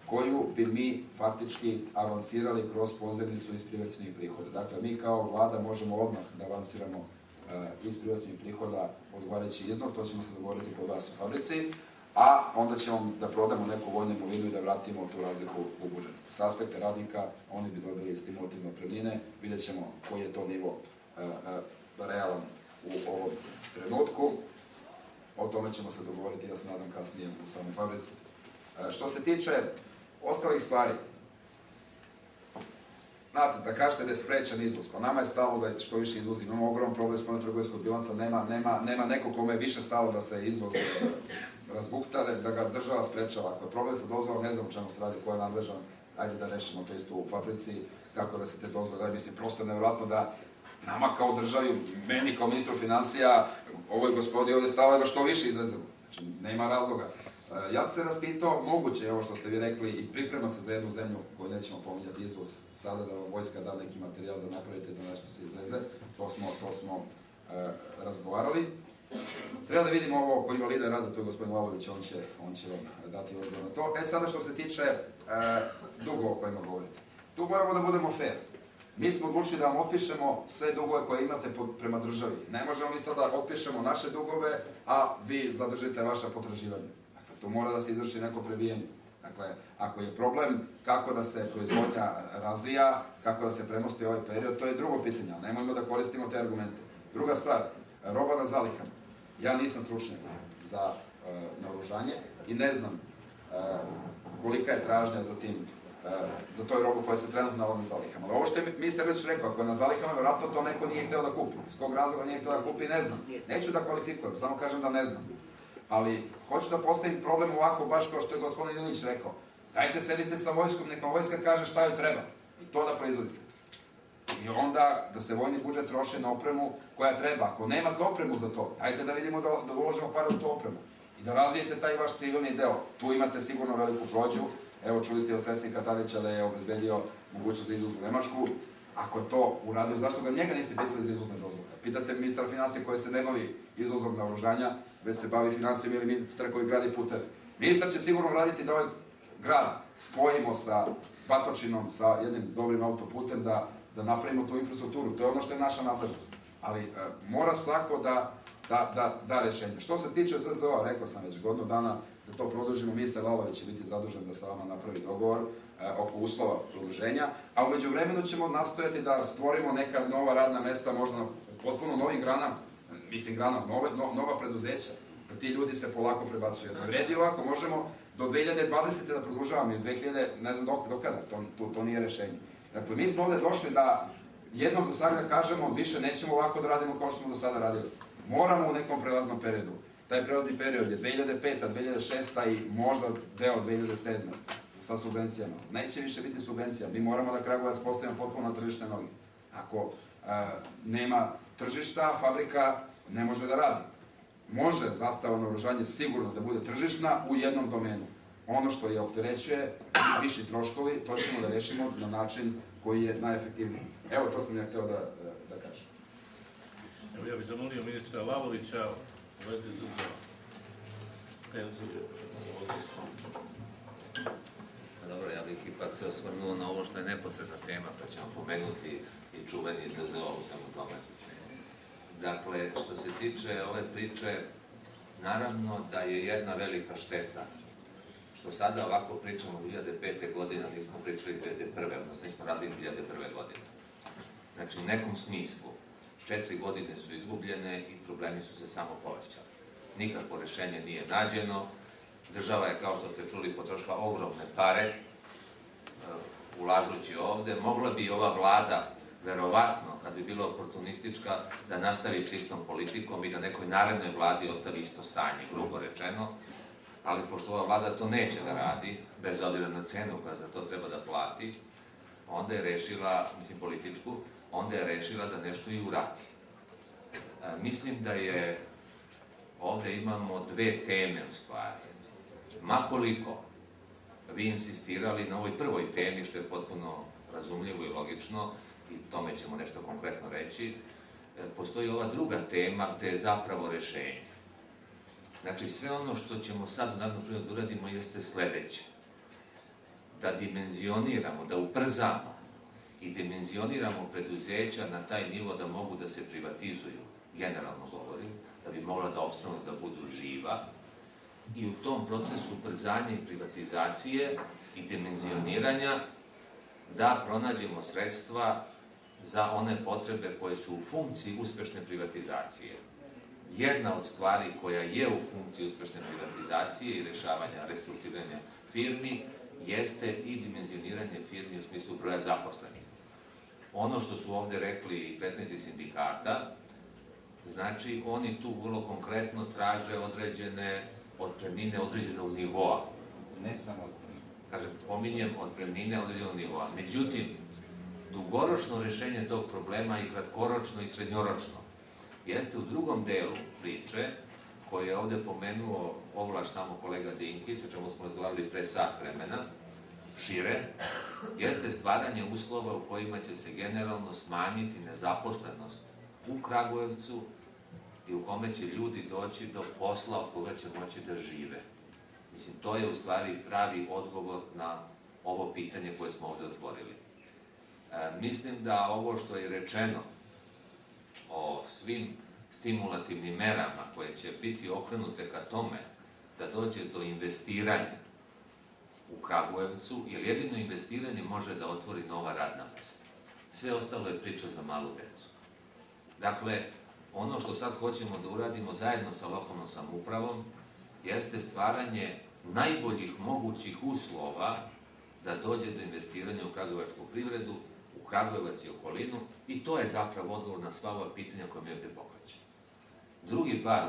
koju bi mi faktički avansirali kroz pozajmicu iz privacionih prihoda. Dakle, mi kao vlada možemo odmah da avansiramo iz privacionih prihoda odgovarajući iznos, to ćemo se dogovoriti kod vas u fabrici, a onda ćemo da prodamo neku vojnu imovinu i da vratimo tu razliku u budžet. Sa aspekta radnika, oni bi dobili stimulativne otpremnine, vidjet ćemo koji je to nivo realan u ovom trenutku. O tome ćemo se dogovoriti, ja se nadam, kasnije u samoj fabrici. Što se tiče ostalih stvari, znate, da kažete da je sprečan izvoz, pa nama je stalo da što više izvozi. Imamo ogroman problem spoljnotrgovinskog bilansa, nema neko kome je više stalo da se izvoz razbukta, da ga država sprečava. Ako je problem sa dozvolom, ne znam o čemu se radi, ko je nadležan, ajde da rešimo to isto u fabrici, kako da se te dozvole daje. Mislim, prosto je nevjerojatno da nama kao državi, meni kao ministru finansija, ovoj gospodi ovde stalo da što više izvezemo. Znači, nema razloga. Ja sam se raspitao, moguće je ovo što ste vi rekli i priprema se za jednu zemlju koju nećemo pominjati izvoz, sada da vam vojska da neki materijal da napravite da nešto se izveze, to smo razgovarali. Treba da vidimo ovo koji invalida rada, to je gospodin Lavović, on će vam dati odgovor na to. Sada što se tiče dugova o kojima govorite. Tu moramo da budemo fair. Mi smo odlučili da vam otpišemo sve dugove koje imate prema državi. Ne možemo mi sada da otpišemo naše dugove, a vi zadržite vaša potraživanja. Dakle, tu mora da se izvrši neko prebijanje. Dakle, ako je problem kako da se proizvodnja razvija, kako da se premosti ovaj period, to je drugo pitanje, ali nemojmo da koristimo te argumente. Druga stvar, roba na zalihama. Ja nisam stručnjak za naoružanje i ne znam kolika je tražnja za toj robu koja se trenutno nalazi na zalihama. Ali ovo što je ministar već rekao, ako je na zalihama, vjerojatno to neko nije hteo da kupi. S kog razloga nije hteo da kupi, ne znam. Neću da kvalifikujem, samo kažem da ne znam. ali hoću da postavim problem ovako, baš kao što je gospodin Ilić rekao. Dajte sedite sa vojskom, neka vojska kaže šta joj treba i to da proizvodite. I onda da se vojni budžet troši na opremu koja treba. Ako nemate opremu za to, dajte da vidimo da uložimo pare u tu opremu i da razvijete taj vaš civilni deo. Tu imate sigurno veliku prođu. Evo, čuli ste od predsjednika Tadića da je obezbedio mogućnost za izvoz u Nemačku. Ako je to uradio, zašto ga njega niste pitali za izvozne dozvole? Pitate ministra finansija koji se ne bavi izvozom naoružanja, već se bavi finansijama ili ministra koji gradi puteve. Ministar će sigurno raditi da ovaj grad spojimo sa Batočinom, sa jednim dobrim autoputem, da napravimo tu infrastrukturu. To je ono što je naša nadležnost. Ali mora svako da rešenje. Što se tiče ZZO, rekao sam već godinu dana da to produžimo, ministar Lalović će biti zadužen da sa vama napravi dogovor oko uslova produženja, a u međuvremenu ćemo nastojati da stvorimo neka nova radna mesta, možda potpuno novim granama, nova preduzeća, da ti ljudi se polako prebacuju. Da vredi ovako, možemo do 2020. da produžavamo ili 2000, ne znam do kada, to nije rešenje. Dakle, mi smo ovde došli da jednom za svakda kažemo više nećemo ovako da radimo kao što smo do sada radili. Moramo u nekom prelaznom periodu. Taj prelazni period je 2005. 2006. i možda deo 2007. sa subvencijama. Neće više biti subvencija. Mi moramo da Kragujevac postavimo potpuno na tržišne noge. Ako nema tržišta, fabrika ne može da radi. Može zastava naoružanja sigurno da bude tržišna u jednom domenu. Ono što je opterećuje, viši troškovi, to ćemo da rešimo na način koji je najefektivniji. Evo, to sam ja hteo da kažem. Evo, ja bih zamolio ministra Lalovića u vezi za penzije. Dobro, ja bih ipak se osvrnuo na ovo što je neposredna tema, pa ćemo pomenuti i čuveni ZZO u svemu tome. Dakle, što se tiče ove priče, naravno da je jedna velika šteta što sada ovako pričamo 2005. godine, ali nismo pričali 2001. odnosno nismo radili 2001. godine. Znači, u nekom smislu, 4 godine su izgubljene i problemi su se samo povećali. Nikakvo rešenje nije nađeno. Država je, kao što ste čuli, potrošila ogromne pare ulažući ovde. Mogla bi ova vlada, verovatno, kad bi bila oportunistička, da nastavi s istom politikom i da nekoj narednoj vladi ostavi isto stanje, grubo rečeno. Ali pošto ova vlada to neće da radi, bez obzira na cenu koja za to treba da plati, onda je rešila, mislim političku, onda je rešila da nešto i uradi. Mislim da je, ovde imamo dve teme u stvari. Makoliko vi insistirali na ovoj prvoj temi, što je potpuno razumljivo i logično, i tome ćemo nešto konkretno reći, postoji ova druga tema gde je zapravo rešenje. Znači, sve ono što ćemo sad u narednom periodu da uradimo jeste sledeće. Da dimenzioniramo, da ubrzamo i dimenzioniramo preduzeća na taj nivo da mogu da se privatizuju, generalno govorim, da bi mogla da opstanu, da budu živa, i u tom procesu ubrzanja i privatizacije i dimenzioniranja da pronađemo sredstva za one potrebe koje su u funkciji uspešne privatizacije. Jedna od stvari koja je u funkciji uspešne privatizacije i rešavanja, restrukturiranja firmi, jeste i dimenzioniranje firmi u smislu broja zaposlenih. Ono što su ovde rekli i predstavnici sindikata, znači oni tu vrlo konkretno traže određene otpremnine određenog nivoa. Ne samo otpremnine. Kažem, pominjem otpremnine određenog nivoa. Međutim, dugoročno rešenje tog problema i kratkoročno i srednjoročno jeste u drugom delu priče, koje je ovde pomenuo ovlaš samo kolega Dinkić, o čemu smo razgovarali pre sat vremena, šire, jeste stvaranje uslova u kojima će se generalno smanjiti nezaposlenost u Kragujevcu i u kome će ljudi doći do posla od koga će moći da žive. Mislim, to je u stvari pravi odgovor na ovo pitanje koje smo ovde otvorili. Mislim da ovo što je rečeno o svim stimulativnim merama koje će biti okrenute ka tome da dođe do investiranja u Kragujevcu, jer jedino investiranje može da otvori nova radna mesta. Sve ostalo je priča za malu decu. Dakle, ono što sad hoćemo da uradimo zajedno sa lokalnom samoupravom jeste stvaranje najboljih mogućih uslova da dođe do investiranja u kragujevačku privredu, u Kragujevac i okolinu, i to je zapravo odgovor na sva ova pitanja koje mi ovde pokrećemo. Drugi par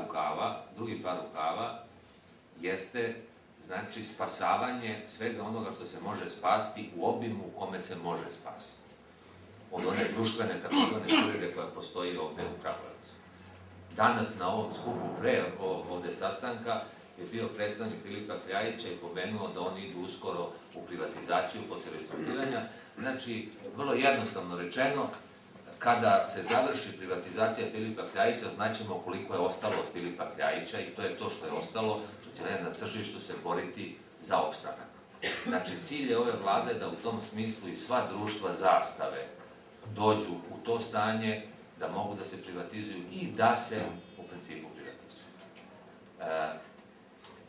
rukava jeste znači spasavanje svega onoga što se može spasti u obimu u kome se može spasiti. Od one društvene takozvane privrede koja postoji ovde u Kragujevcu. Danas na ovom skupu pre ovde sastanka je bio predstavnik Filipa Kljajića i pomenuo da oni idu uskoro u privatizaciju posle restrukturiranja. Znači, vrlo jednostavno rečeno, kada se završi privatizacija Filipa Kljajića, znaćemo koliko je ostalo od Filipa Kljajića i to je to što je ostalo, što će na tržištu se boriti za opstanak. Znači, cilj je ove vlade da u tom smislu i sva društva zastave dođu u to stanje da mogu da se privatizuju i da se u principu privatizuju.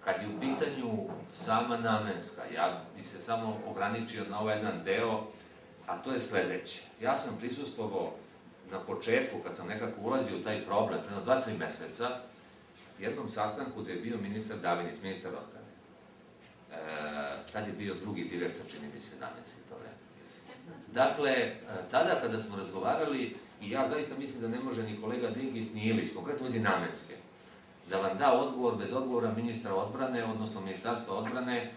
Kad je u pitanju sama namenska, ja bi se samo ograničio na ovaj jedan deo, a to je sledeće. Ja sam prisustvovao na početku, kad sam nekako ulazio u taj problem, prema 2-3 meseca, jednom sastanku gde je bio ministar Davinić, ministar odbrane. Tad je bio drugi direktor, čini mi se, namenski to vreme. Dakle, tada kada smo razgovarali, i ja zaista mislim da ne može ni kolega Dinkić ni Ilić, konkretno uzi namenske, da vam da odgovor bez odgovora ministra odbrane, odnosno ministarstva odbrane,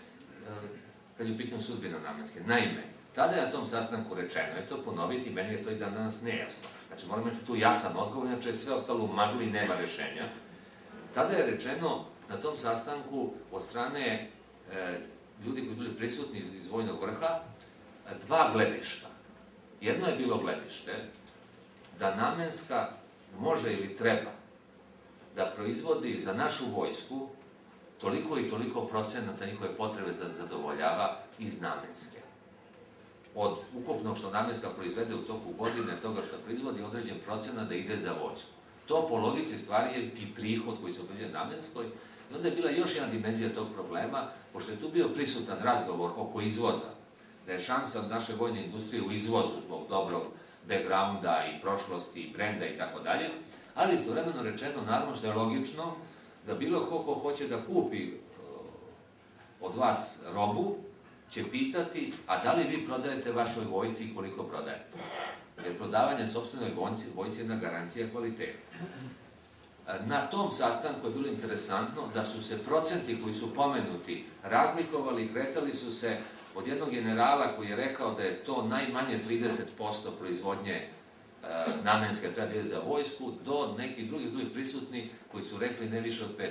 kad je u pitanju sudbina namenske. Naime, tada je na tom sastanku rečeno, ja to ponoviti, meni je to i danas nejasno. Znači, moramo imati tu jasan odgovor, inače sve ostalo u magli, nema rešenja. Tada je rečeno na tom sastanku od strane ljudi koji bili prisutni iz vojnog vrha, 2 gledišta. Jedno je bilo gledište da namenska može ili treba da proizvodi za našu vojsku toliko i toliko procenata njihove potrebe da zadovoljava iz namenske. Od ukupnog što namenska proizvede u toku godine, toga što proizvodi određen procenat da ide za vojsku. To po logici stvari je i prihod koji se obavlja namenskoj. I onda je bila još jedna dimenzija tog problema, pošto je tu bio prisutan razgovor oko izvoza, da je šansa od naše vojne industrije u izvozu zbog dobrog backgrounda i prošlosti i brenda i tako dalje, ali istovremeno rečeno, naravno što je logično, da bilo ko hoće da kupi od vas robu, će pitati, a da li vi prodajete vašoj vojsci i koliko prodajete? Jer prodavanje sopstvenoj vojsci je jedna garancija kvaliteta. Na tom sastanku je bilo interesantno da su se procenti koji su pomenuti razlikovali i kretali su se od jednog generala koji je rekao da je to najmanje 30% proizvodnje namenske treba da je za vojsku, do nekih drugih prisutni koji su rekli ne više od 5%.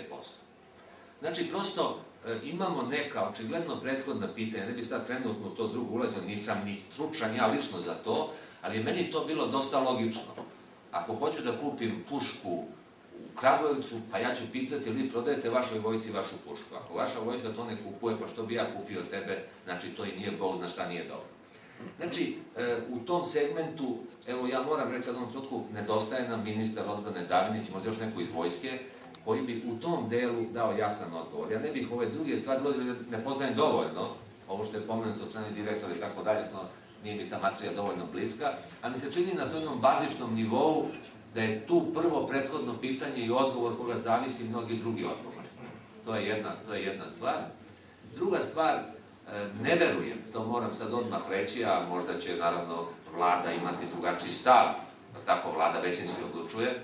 Znači, prosto imamo neka očigledno prethodna pitanja, ne bi sad trenutno to drugo ulazio, nisam ni stručan ja lično za to, ali je meni to bilo dosta logično. Ako hoću da kupim pušku u Kragujevcu, pa ja ću pitati ili vi prodajete vašoj vojsci vašu pušku. Ako vaša vojska to ne kupuje, pa što bi ja kupio od tebe, znači to i nije Bog zna šta nije dobro. Znači, u tom segmentu, evo ja moram reći sad u ovom trenutku, nedostaje nam ministar odbrane Davinić, možda još neko iz vojske, koji bi u tom delu dao jasan odgovor. Ja ne bih ove druge stvari ulazili, ne poznajem dovoljno, ovo što je pomenuto od strane direktora i tako dalje, nije mi ta materija dovoljno bliska, a mi se čini na tom jednom bazičnom nivou da je tu prvo prethodno pitanje i odgovor koga zavisi mnogi drugi odgovor. To je jedna stvar. Druga stvar, ne verujem, to moram sad odmah reći, a možda će naravno vlada imati drugačiji stav, tako vlada većinski odlučuje,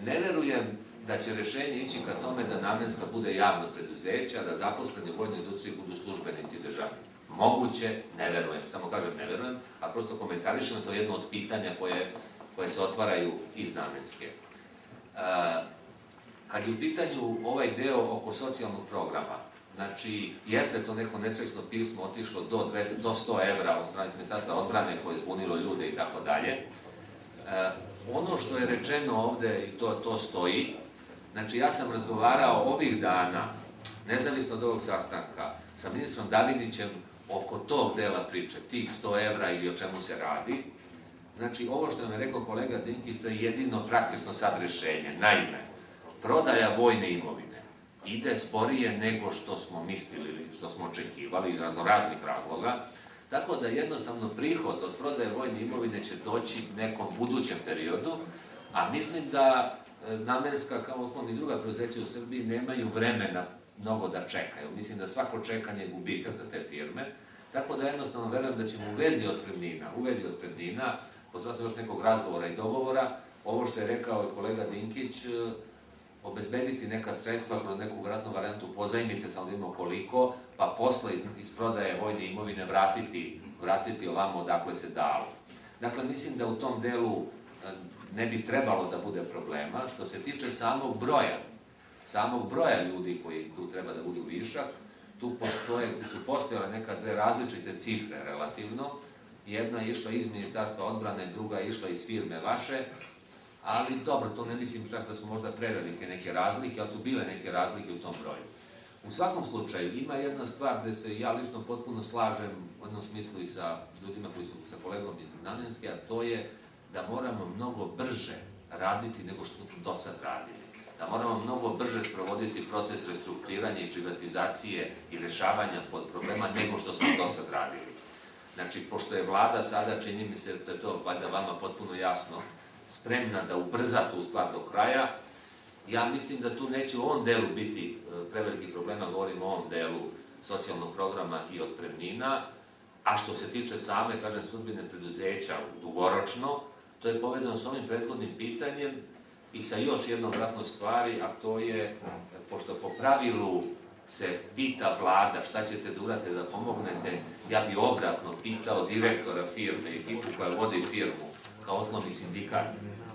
ne verujem da će rešenje ići ka tome da namenska bude javno preduzeće, a da zaposleni u vojnoj industriji budu službenici države. Moguće, ne verujem, samo kažem ne verujem, a prosto komentarišem, to je jedno od pitanja koje se otvaraju iz namenske. Kad je u pitanju ovaj deo oko socijalnog programa, znači, jeste to neko nesrećno pismo otišlo do 100 evra od strane ministarstva odbrane koje je zbunilo ljude i tako dalje. Ono što je rečeno ovde, i to stoji, znači ja sam razgovarao ovih dana, nezavisno od ovog sastanka, sa ministrom Davinićem oko tog dela priče, tih 100 evra ili o čemu se radi. Znači, ovo što je rekao kolega Dinkić, to je jedino praktično sad rešenje. Naime, prodaja vojne imovine ide sporije nego što smo mislili ili što smo očekivali iz raznih razloga, tako da jednostavno prihod od prodaje vojne imovine će doći nekom budućem periodu, a mislim da namenska kao osnovni druga preduzeća u Srbiji nemaju vremena mnogo da čekaju. Mislim da svako čekanje je gubitak za te firme, tako da jednostavno verujem da ćemo u vezi otpremnina, posledno još nekog razgovora i dogovora, ovo što je rekao kolega Dinkić, obezbediti neka sredstva kroz neku vjerojatno varijantu pozajmice, samo da imamo koliko, pa posle iz prodaje vojne imovine vratiti ovamo odakle se dalo. Dakle, mislim da u tom delu ne bi trebalo da bude problema. Što se tiče samog broja ljudi koji tu treba da budu višak, tu su postojale neka dve različite cifre relativno. Jedna je išla iz Ministarstva odbrane, druga je išla iz firme vaše, ali dobro, to ne mislim čak da su možda prevelike neke razlike, ali su bile neke razlike u tom broju. U svakom slučaju, ima jedna stvar gde se ja lično potpuno slažem u jednom smislu i sa ljudima koji su sa kolegom iz Namenske, a to je da moramo mnogo brže raditi nego što smo do sad radili. Da moramo mnogo brže sprovoditi proces restrukturiranja i privatizacije i rešavanja pod problema nego što smo do sad radili. Znači, pošto je vlada sada, čini mi se da je to valjda vama potpuno jasno, spremna da ubrza tu stvar do kraja, ja mislim da tu neće u ovom delu biti prevelikih problema, govorimo o ovom delu socijalnog programa i otpremnina, a što se tiče same, kažem, sudbine preduzeća dugoročno, to je povezano s ovim prethodnim pitanjem i sa još jednom vratno stvari, a to je, pošto po pravilu se pita vlada šta ćete da uradite da pomognete, ja bi obratno pitao direktora firme, ekipu koja vodi firmu, kao osnovni sindikat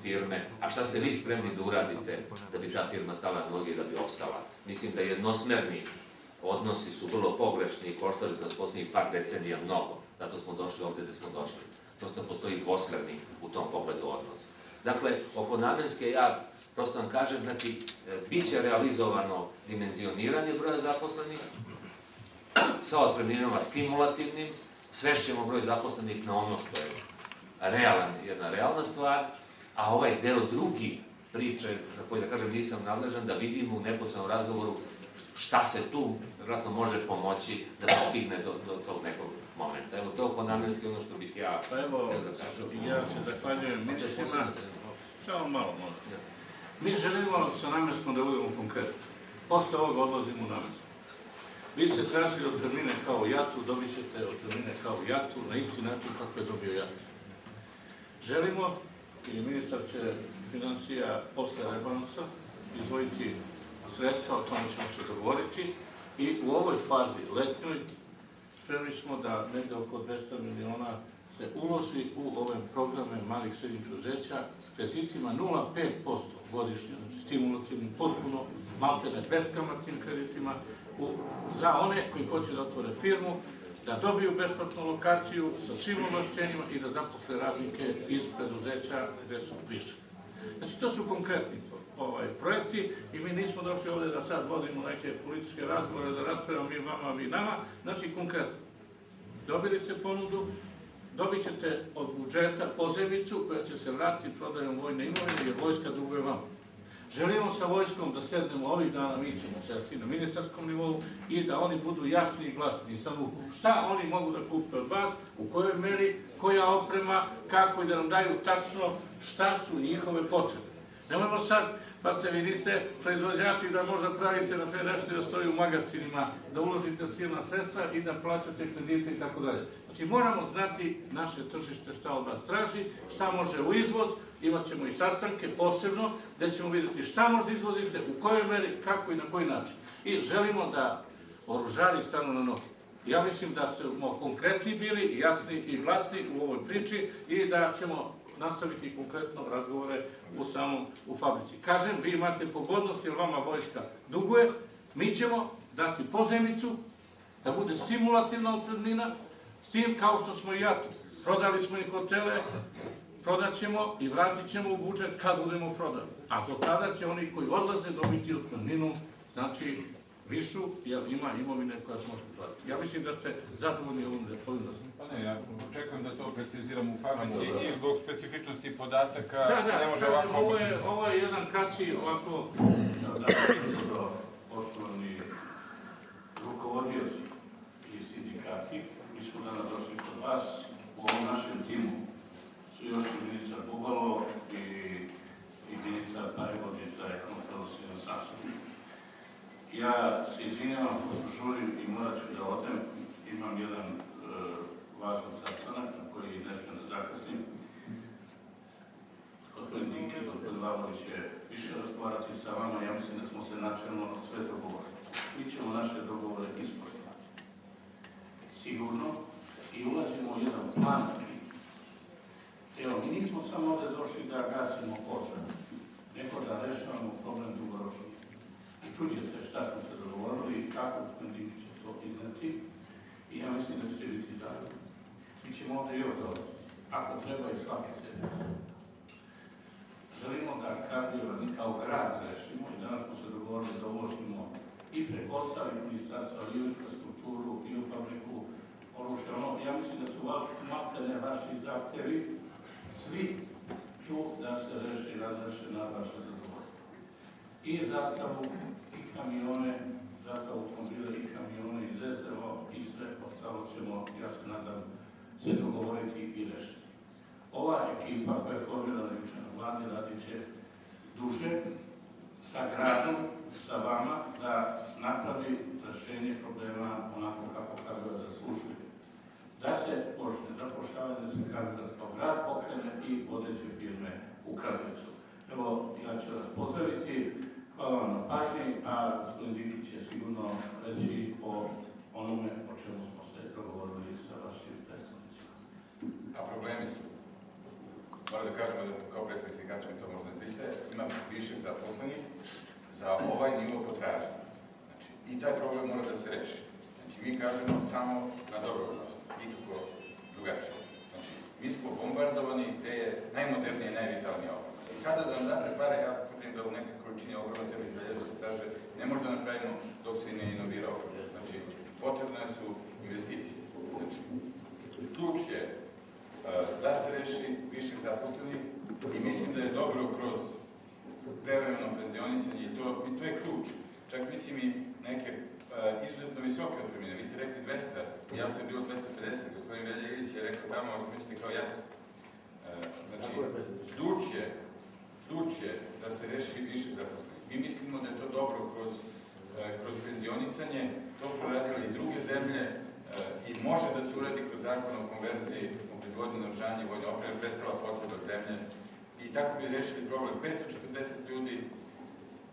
firme, a šta ste vi spremni da uradite da bi ta firma stala na noge i da bi opstala. Mislim da jednosmerni odnosi su vrlo pogrešni i koštali su nas posljednjih par decenija mnogo, zato smo došli ovde gde smo došli. Prosto postoji dvosmerni u tom pogledu odnos. Dakle, oko Namenske ja prosto vam kažem, znači, bit će realizovano dimenzioniranje broja zaposlenih sa otpremninama stimulativnim, svešćemo broj zaposlenih na ono što je jedna realna stvar, a ovaj deo drugi priče, za koji da kažem nisam nadležan, da vidimo u neposrednom razgovoru šta se tu vjerojatno može pomoći da se stigne do tog nekog momenta. Evo, to oko Namenske ono što bih ja... Pa evo, ja se zahvaljujem ministrima, samo malo možda. Mi želimo sa Namenskom da budemo konkretni. Posle ovoga odlazimo u Namensku. Vi ste tražili otpremnine kao u JAT-u, dobit ćete otpremnine kao u JAT-u na isti način kako je dobio JAT. Želimo, i ministar će financija posle rebalansa izdvojiti sredstva, o tome ćemo se dogovoriti, i u ovoj fazi letnjoj spremni smo da negde oko 200 miliona se uloži u ove programe malih i srednjih preduzeća s kreditima 0,5% godišnje, znači stimulativnim, potpuno maltene beskamatnim kreditima za one koji hoće da otvore firmu, da dobiju besplatnu lokaciju sa svim ovlašćenjima i da zaposle radnike iz preduzeća gde su višak. Znači, to su konkretni projekti i mi nismo došli ovde da sad vodimo neke političke razgovore, da raspravimo mi vama, vi nama, znači konkretno. Dobili ste ponudu, dobit ćete od budžeta pozajmicu koja će se vratiti prodajom vojne imovine jer vojska duguje vama. Želimo sa vojskom da sednemo ovih dana, mi ćemo sesti na ministarskom nivou i da oni budu jasni i glasni sa MUP-om. Šta oni mogu da kupe od vas, u kojoj meri, koja oprema, kako i da nam daju tačno šta su njihove potrebe. Nemojmo sad, pa ste vi niste proizvođači da možda pravite na sve nešto da stoji u magazinima, da uložite silna sredstva i da plaćate kredite i tako dalje. Znači moramo znati naše tržište šta od vas traži, šta može u izvoz, imat ćemo i sastanke posebno, gde ćemo vidjeti šta možda izvozite, u kojoj meri, kako i na koji način. I želimo da oružari stanu na noge. Ja mislim da smo konkretni bili, jasni i glasni u ovoj priči i da ćemo nastaviti konkretno razgovore u fabrici. Kažem, vi imate pogodnost jer vama vojska duguje, mi ćemo dati pozajmicu da bude stimulativna otpremnina, s tim kao što smo i JAT-u. Prodali smo i hotele, prodat ćemo i vratit ćemo u budžet kad budemo prodali. A do tada će oni koji odlaze dobiti otpremninu, znači višu, jer ima imovine koja se može platiti. Ja mislim da ste zadovoljni ovim razgovorom. Pa ne, ja očekujem da to preciziramo u fabrici i zbog specifičnosti podataka ne može ovako... Da, ovo je jedan kraći ovako, poštovani rukovodioci i sindikati, mi smo danas došli kod vas, u ovom našem timu su još i ministar Bubalo i ministar Pajvodić za ekonomsko sastav. Ja se izvinjavam, pošto žurim i morat ću da odem, imam jedan važan sastanak na koji ne smijem da zakasnim. Gospodin Dinkel, gospodin Lavović će više razgovarati sa vama, ja mislim automatski. Evo, mi nismo samo ovde došli da gasimo požar, nego da rešavamo problem dugoročno. I čućete šta smo se dogovorili i kako Dinkić će to izneti. I ja mislim da ćete biti zadovoljni. Mi ćemo ovde još dolaziti, ako treba i svake sedmice. Želimo da Kragujevac kao grad rešimo i danas smo se dogovorili da uložimo i preko ostalih ministarstva i u infrastrukturu i u fabriku oružja. Ja mislim da su maltene vaši zahtevi svi tu da se reši i razreše na vaše zadovoljstvo. I zastavu, i kamione, zastavu automobile, i kamione, i zezrevo, i sve ostalo ćemo, ja se nadam, se dogovoriti i rešiti. Ova ekipa koja je formirana juče na vladi radit će duže sa gradom, sa vama, da napravi rešenje problema onako kako Kragujevac zaslužuje. Da se počne zapošljavanje, da se Kragujevac kao grad pokrene i vodeće firme u Kragujevcu. Evo, ja ću vas pozdraviti, hvala vam na pažnji, a gospodin Dinkić će sigurno reći o onome o čemu smo se dogovorili sa vašim predstavnicima. A problemi su, moram da kažemo da kao predstavnik sindikata mi to možda ne pristaje, ima više zaposlenih za ovaj nivo potražnje. Znači, i taj problem mora da se reši. Znači, mi kažemo samo na dobrovoljnost, nikako drugačije. Znači, mi smo bombardovani gde je najmodernije, najvitalnije ovo. I sada da nam date pare, ja tvrdim da u nekoj količini ogromne tebi izveljaju se traže, ne može da napravimo dok se ne inovira ovo. Znači, potrebne su investicije. Znači, ključ je da se reši viših zaposlenih i mislim da je dobro kroz prevremeno penzionisanje i to je ključ. Čak mislim i neke izuzetno visoke otpremnine. Vi ste rekli 200, ja to je bilo 250, gospodin Veljević je rekao tamo, ako mislite kao jat. Znači, ključ je da se reši viših zaposlenih. Mi mislimo da je to dobro kroz penzionisanje, to su radile i druge zemlje i može da se uradi kroz zakon o konverziji proizvodnje naoružanja i vojne opreme, prestala potreba zemlje i tako bi rešili problem 540 ljudi,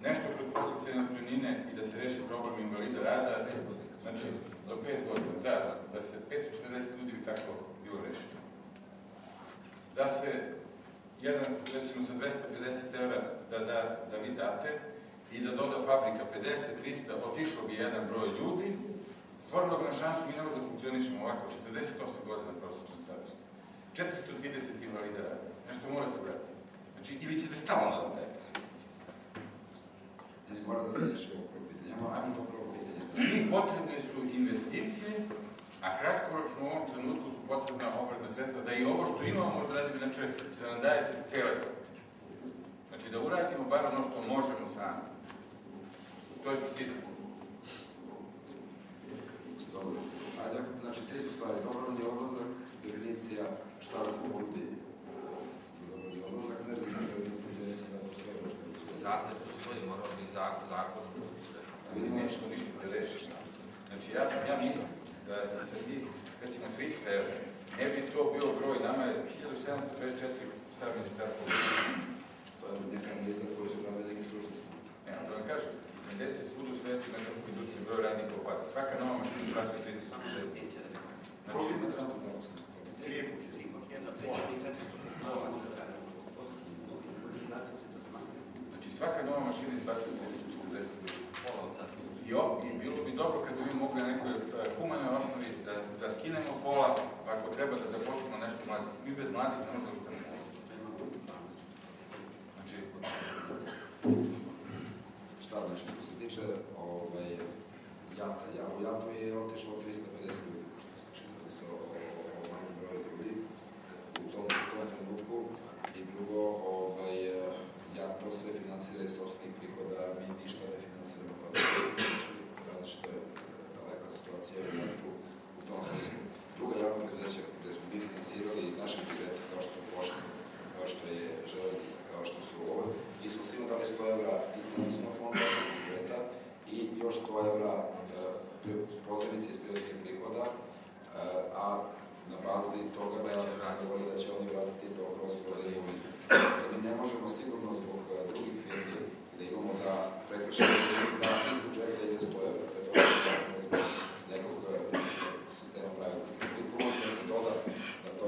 nešto kroz podsticajne otpremnine i da se reši problem invalida rada, znači do 5 godina, da se 540 ljudi bi tako bilo rešeno. Da se jedan, recimo za 250 € da vi date i da doda fabrika 50, 300, otišlo bi jedan broj ljudi, stvorilo bi na šansu, mi ne možemo da funkcionišemo ovako, 48 godina prosječna starost. 430 invalida rada. Nešto mora da se vrati. Znači, ili ćete stalno da dajete subvencije. Ne mora da se reši ovo prvo pitanje. Ajmo to prvo pitanje. I potrebne su investicije, a kratkoročno u ovom trenutku su potrebna obratna sredstva da i ovo što imamo možda radimo, znači da nam dajete cele projekte. Znači, da uradimo bar ono što možemo sami. To je suština. Dobro. Ajde, znači, 3 su stvari. Dobrovoljni odlazak, definicija šta da se ponudi dobrovoljni odlazak, ne znam kako je bilo se da postoje možda. Sad ne postoji, moramo mi zakon. Ali nešto ništa da rešiš. Znači, ja mislim da se mi, recimo 300 €, ne bi to bio broj, nama je 1724 stav ministarstva. To je neka analiza koju su radili neki stručnici. Ne, da vam kažem, tendencije svuda u svetu na gradsku industriju broj radnika opada. Svaka nova mašina plaća 30-40. Koliko ima trenutno zaposlenih? 3,5 Znači, svaka nova mašina izbacuje 30-40. I bilo bi dobro kada bi mogli na nekoj humanoj osnovi da skinemo pola, ako treba da zaposlimo nešto mladih. Mi bez mladih ne možemo da ustanemo poslu. Znači, Šta znači, što se tiče JAT-a, u JAT-u je otišlo 350 ljudi, što znači kada se o manjem broju ljudi u tom trenutku i drugo, JAT to sve finansira iz sobstvenih prihoda, mi ništa ne finansiramo kao da znači različita daleka situacija u JAT-u u tom smislu. Druga javna preduzeća gde smo mi finansirali iz našeg budžeta, kao što su pošte, kao što je železnica, kao što su ovo, mi smo svima dali 100 € iz nacionalnog fonda budžeta i još 100 € pozajmice iz prirodnih prihoda, a na bazi toga da smo se dogovorili da će oni vratiti to kroz prodaju. Mi ne možemo sigurno zbog drugih firmi da imamo da prekršimo da iz budžeta ide 100 €, to je to jasno zbog nekog sistema pravilnosti. I tu može da se doda da to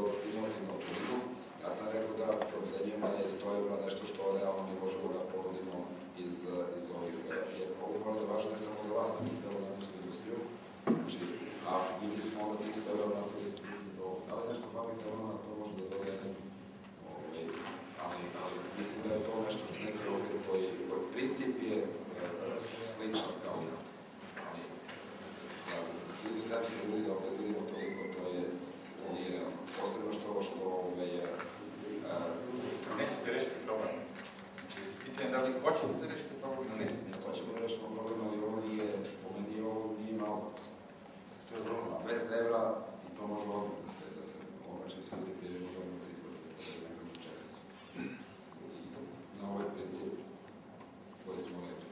evra vratili iz do ovoga. Da li nešto fabrika ona to može da dodaje, ne znam. Ali mislim da je to nešto što neki okvir koji princip je sličan kao i ali za 1700 ljudi da obezbedimo toliko, to nije realno. Posebno što je... Nećete rešiti problem. Znači, pitanje da li hoćete da rešite problem ili nećete? Ne hoćemo da rešimo problem, ali ovo nije, po meni ovo nije malo. To je vrlo 200 evra i to može odmah da se čim se ljudi prijeđe, može odmah da se isplati, da nekako čekati. Na ovaj princip koji smo rekli.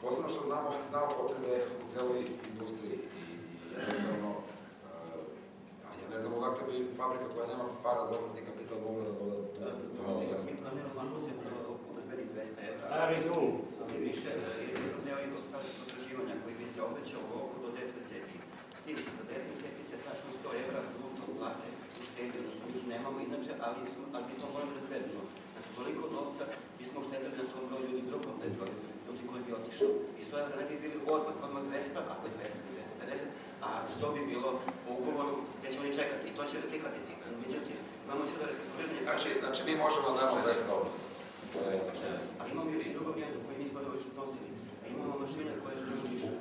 Posledno što znamo potrebe u celoj industriji i jednostavno, ja ne znam odakle bi fabrika koja nema para za obrtni kapital mogla da doda, to mi nije jasno. Mi planiramo anuzet da obezbedi 200 evra. Stari dug. I više, jedan deo ima potraživanja koji bi se obećao u roku do 9 meseci. S tim što za 9 meseci se tačno 100 evra bruto plate uštedili, što mi nemamo inače, ali bismo morali da zvedemo. Znači, toliko novca bismo uštedili na tom broju ljudi, bilo komplet broj ljudi koji bi otišao. I 100 evra ne bi bili odmah 200, ako je 200 ili 250, a 100 bi bilo po ugovoru gdje će oni čekati i to će prihvatiti. Međutim, imamo sve da restrukturiranje... Znači mi možemo da damo 200 ovdje. Ali imamo i drugo mjesto koje nismo dovoljno snosili. Imamo mašine koje su više,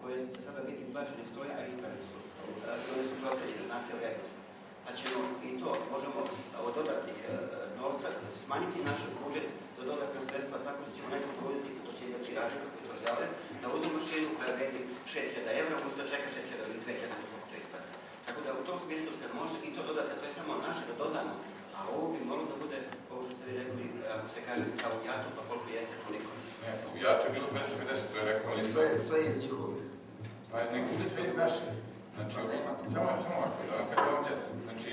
koje će sada biti plaćene stoje, a ispravne su. Koje su procenjene na sve vrednost. Pa ćemo i to, možemo od dodatnih novca smanjiti naš budžet za dodatna sredstva tako što ćemo nekako dovoditi, to će imati radnik koji to žele, da uzme mašinu koja vredi 6.000 evra, umjesto da čeka 6.000 ili 2.000 kako to ispada. Tako da u tom smislu se može i to dodati, to je samo naše da dodamo, a ovo bi moralo da bude, ovo što ste vi rekli, ako se kaže kao u JAT-u, pa koliko jeste, koliko. Ne, u JAT-u je bilo 250, to je rekao. Ali sve iz njihovih. Pa nek bude sve iz naše. Znači, samo ovako, kad vam objasnim. Znači,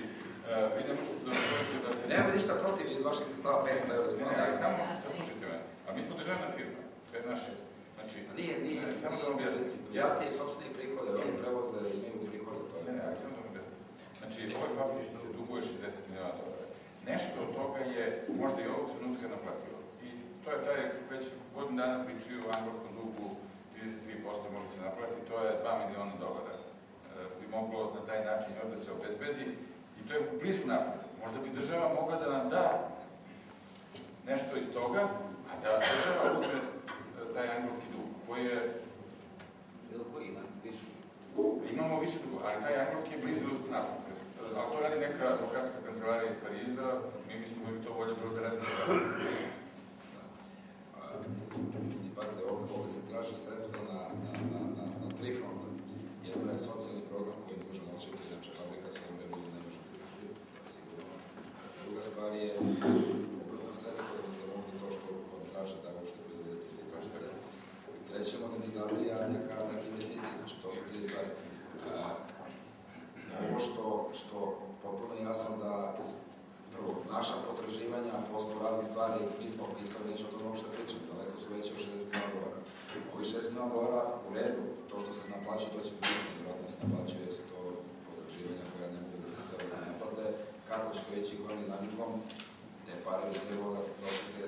vi ne možete da govorite da se... Nema ništa protiv iz vaših sestava 500 evra. Ne, samo saslušajte me. A mi smo državna firma, to je naše. Znači, nije samo da vam objasnim. Jasti je sobstveni prihode, oni prevoze i imaju prihode, to je. Ne, ali samo da vam objasnim. Znači, ovoj fabrici se duguje 60 miliona dolara. Nešto od toga je možda i ovog trenutka naplativo. I to je taj, već godinu dana pričaju o angolskom dugu, 33% može se naplati, to je 2 miliona dolara. Bi moglo na taj način da se obezbedi i to je blizu naplate. Možda bi država mogla da nam da nešto iz toga, a da država uzme taj angolski dug, koji je... Bilo koji ima više. Imamo više dugo, ali taj angolski je blizu naplate. Ali to radi neka advokatska kancelarija iz Pariza, mi mislimo da bi to bolje bilo da radi za vas. Mislim, pazite, ovdje se traže sredstva na 3 fronta. Jedno je socijalni program koji je dužan očekati, inače fabrika se vreme ne može podržiti, to je sigurno. Druga stvar je upravno sredstvo da biste mogli to što vam traže da uopšte proizvodite ili izvaštite. I treća modernizacija neka investicija, znači to su 3 stvari. Ovo što potpuno je jasno da prvo, naša potraživanja, postoje razne stvari, mi smo opisali, neću o tom uopšte pričati, daleko su veće od 60 miliona dolara. Ovi 60 miliona dolara u redu, to što se naplaćuje, to će biti vjerojatno se naplaćuje, su to potraživanja koja ne mogu da se celosti naplate, kako će to ići kojom dinamikom, te pare bi trebalo da prosite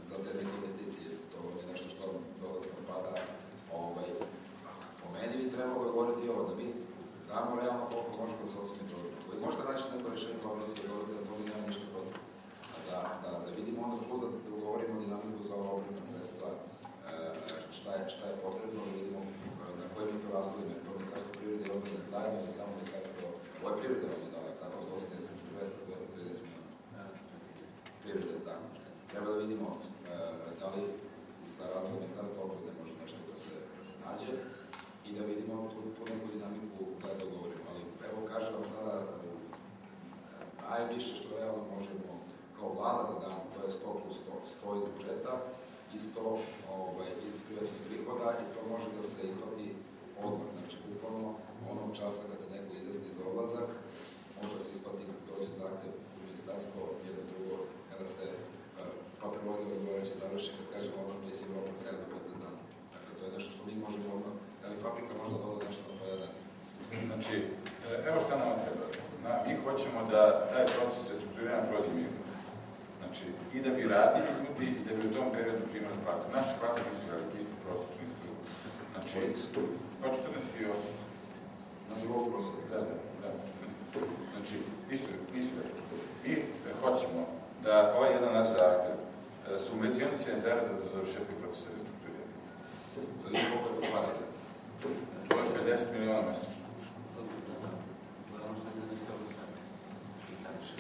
za te neke investicije. To je nešto što dodatno pada. Po meni bi trebalo govoriti ovo, da mi damo realno koliko može kod socijalnih programa, koji možda naći neko rešenje fabrici i govorite da to mi nema ništa protiv. Da vidimo onda plus da ugovorimo dinamiku za ova obrtna sredstva, šta je potrebno, da vidimo na koje mi to razdelimo, to Ministarstvo privrede i odbrane zajedno ili samo Ministarstvo, ovo je privrede vam je dala, tako 180, 230 miliona. Privrede, tako. Treba da vidimo da li sa razdelom Ministarstva odbrane može nešto da se nađe i da vidimo tu neku dinamiku da dogovorimo. Ali evo kažem vam sada, najviše što realno možemo kao vlada da damo, to je 100 plus 100, 100 iz budžeta i 100 iz privatnih prihoda i to može da se isplati odmah. Znači, bukvalno onog časa kad se neko izjasni za odlazak, može da se isplati kad dođe zahtev u ministarstvo, jedno drugo, kada se papirologija odgovarajuće završi, kad kažemo odmah mislim rok od 7 do 15 dana. Dakle, to je nešto što mi možemo odmah, da li fabrika možda doda nešto, to ja ne znam. Znači, evo šta nam treba. Mi hoćemo da taj proces restrukturiranja prođe mirno. Znači, i da bi radili ljudi, i da bi u tom periodu primali plate. Naše plate nisu velike, isto prosječni su. Znači, od 14.800. Na nivou hoćemo da ovaj jedan naš zahtev subvencionisanje zarada do završetka procesa restrukturiranja. Da vidimo koliko je to para. To je 50 miliona mesečno.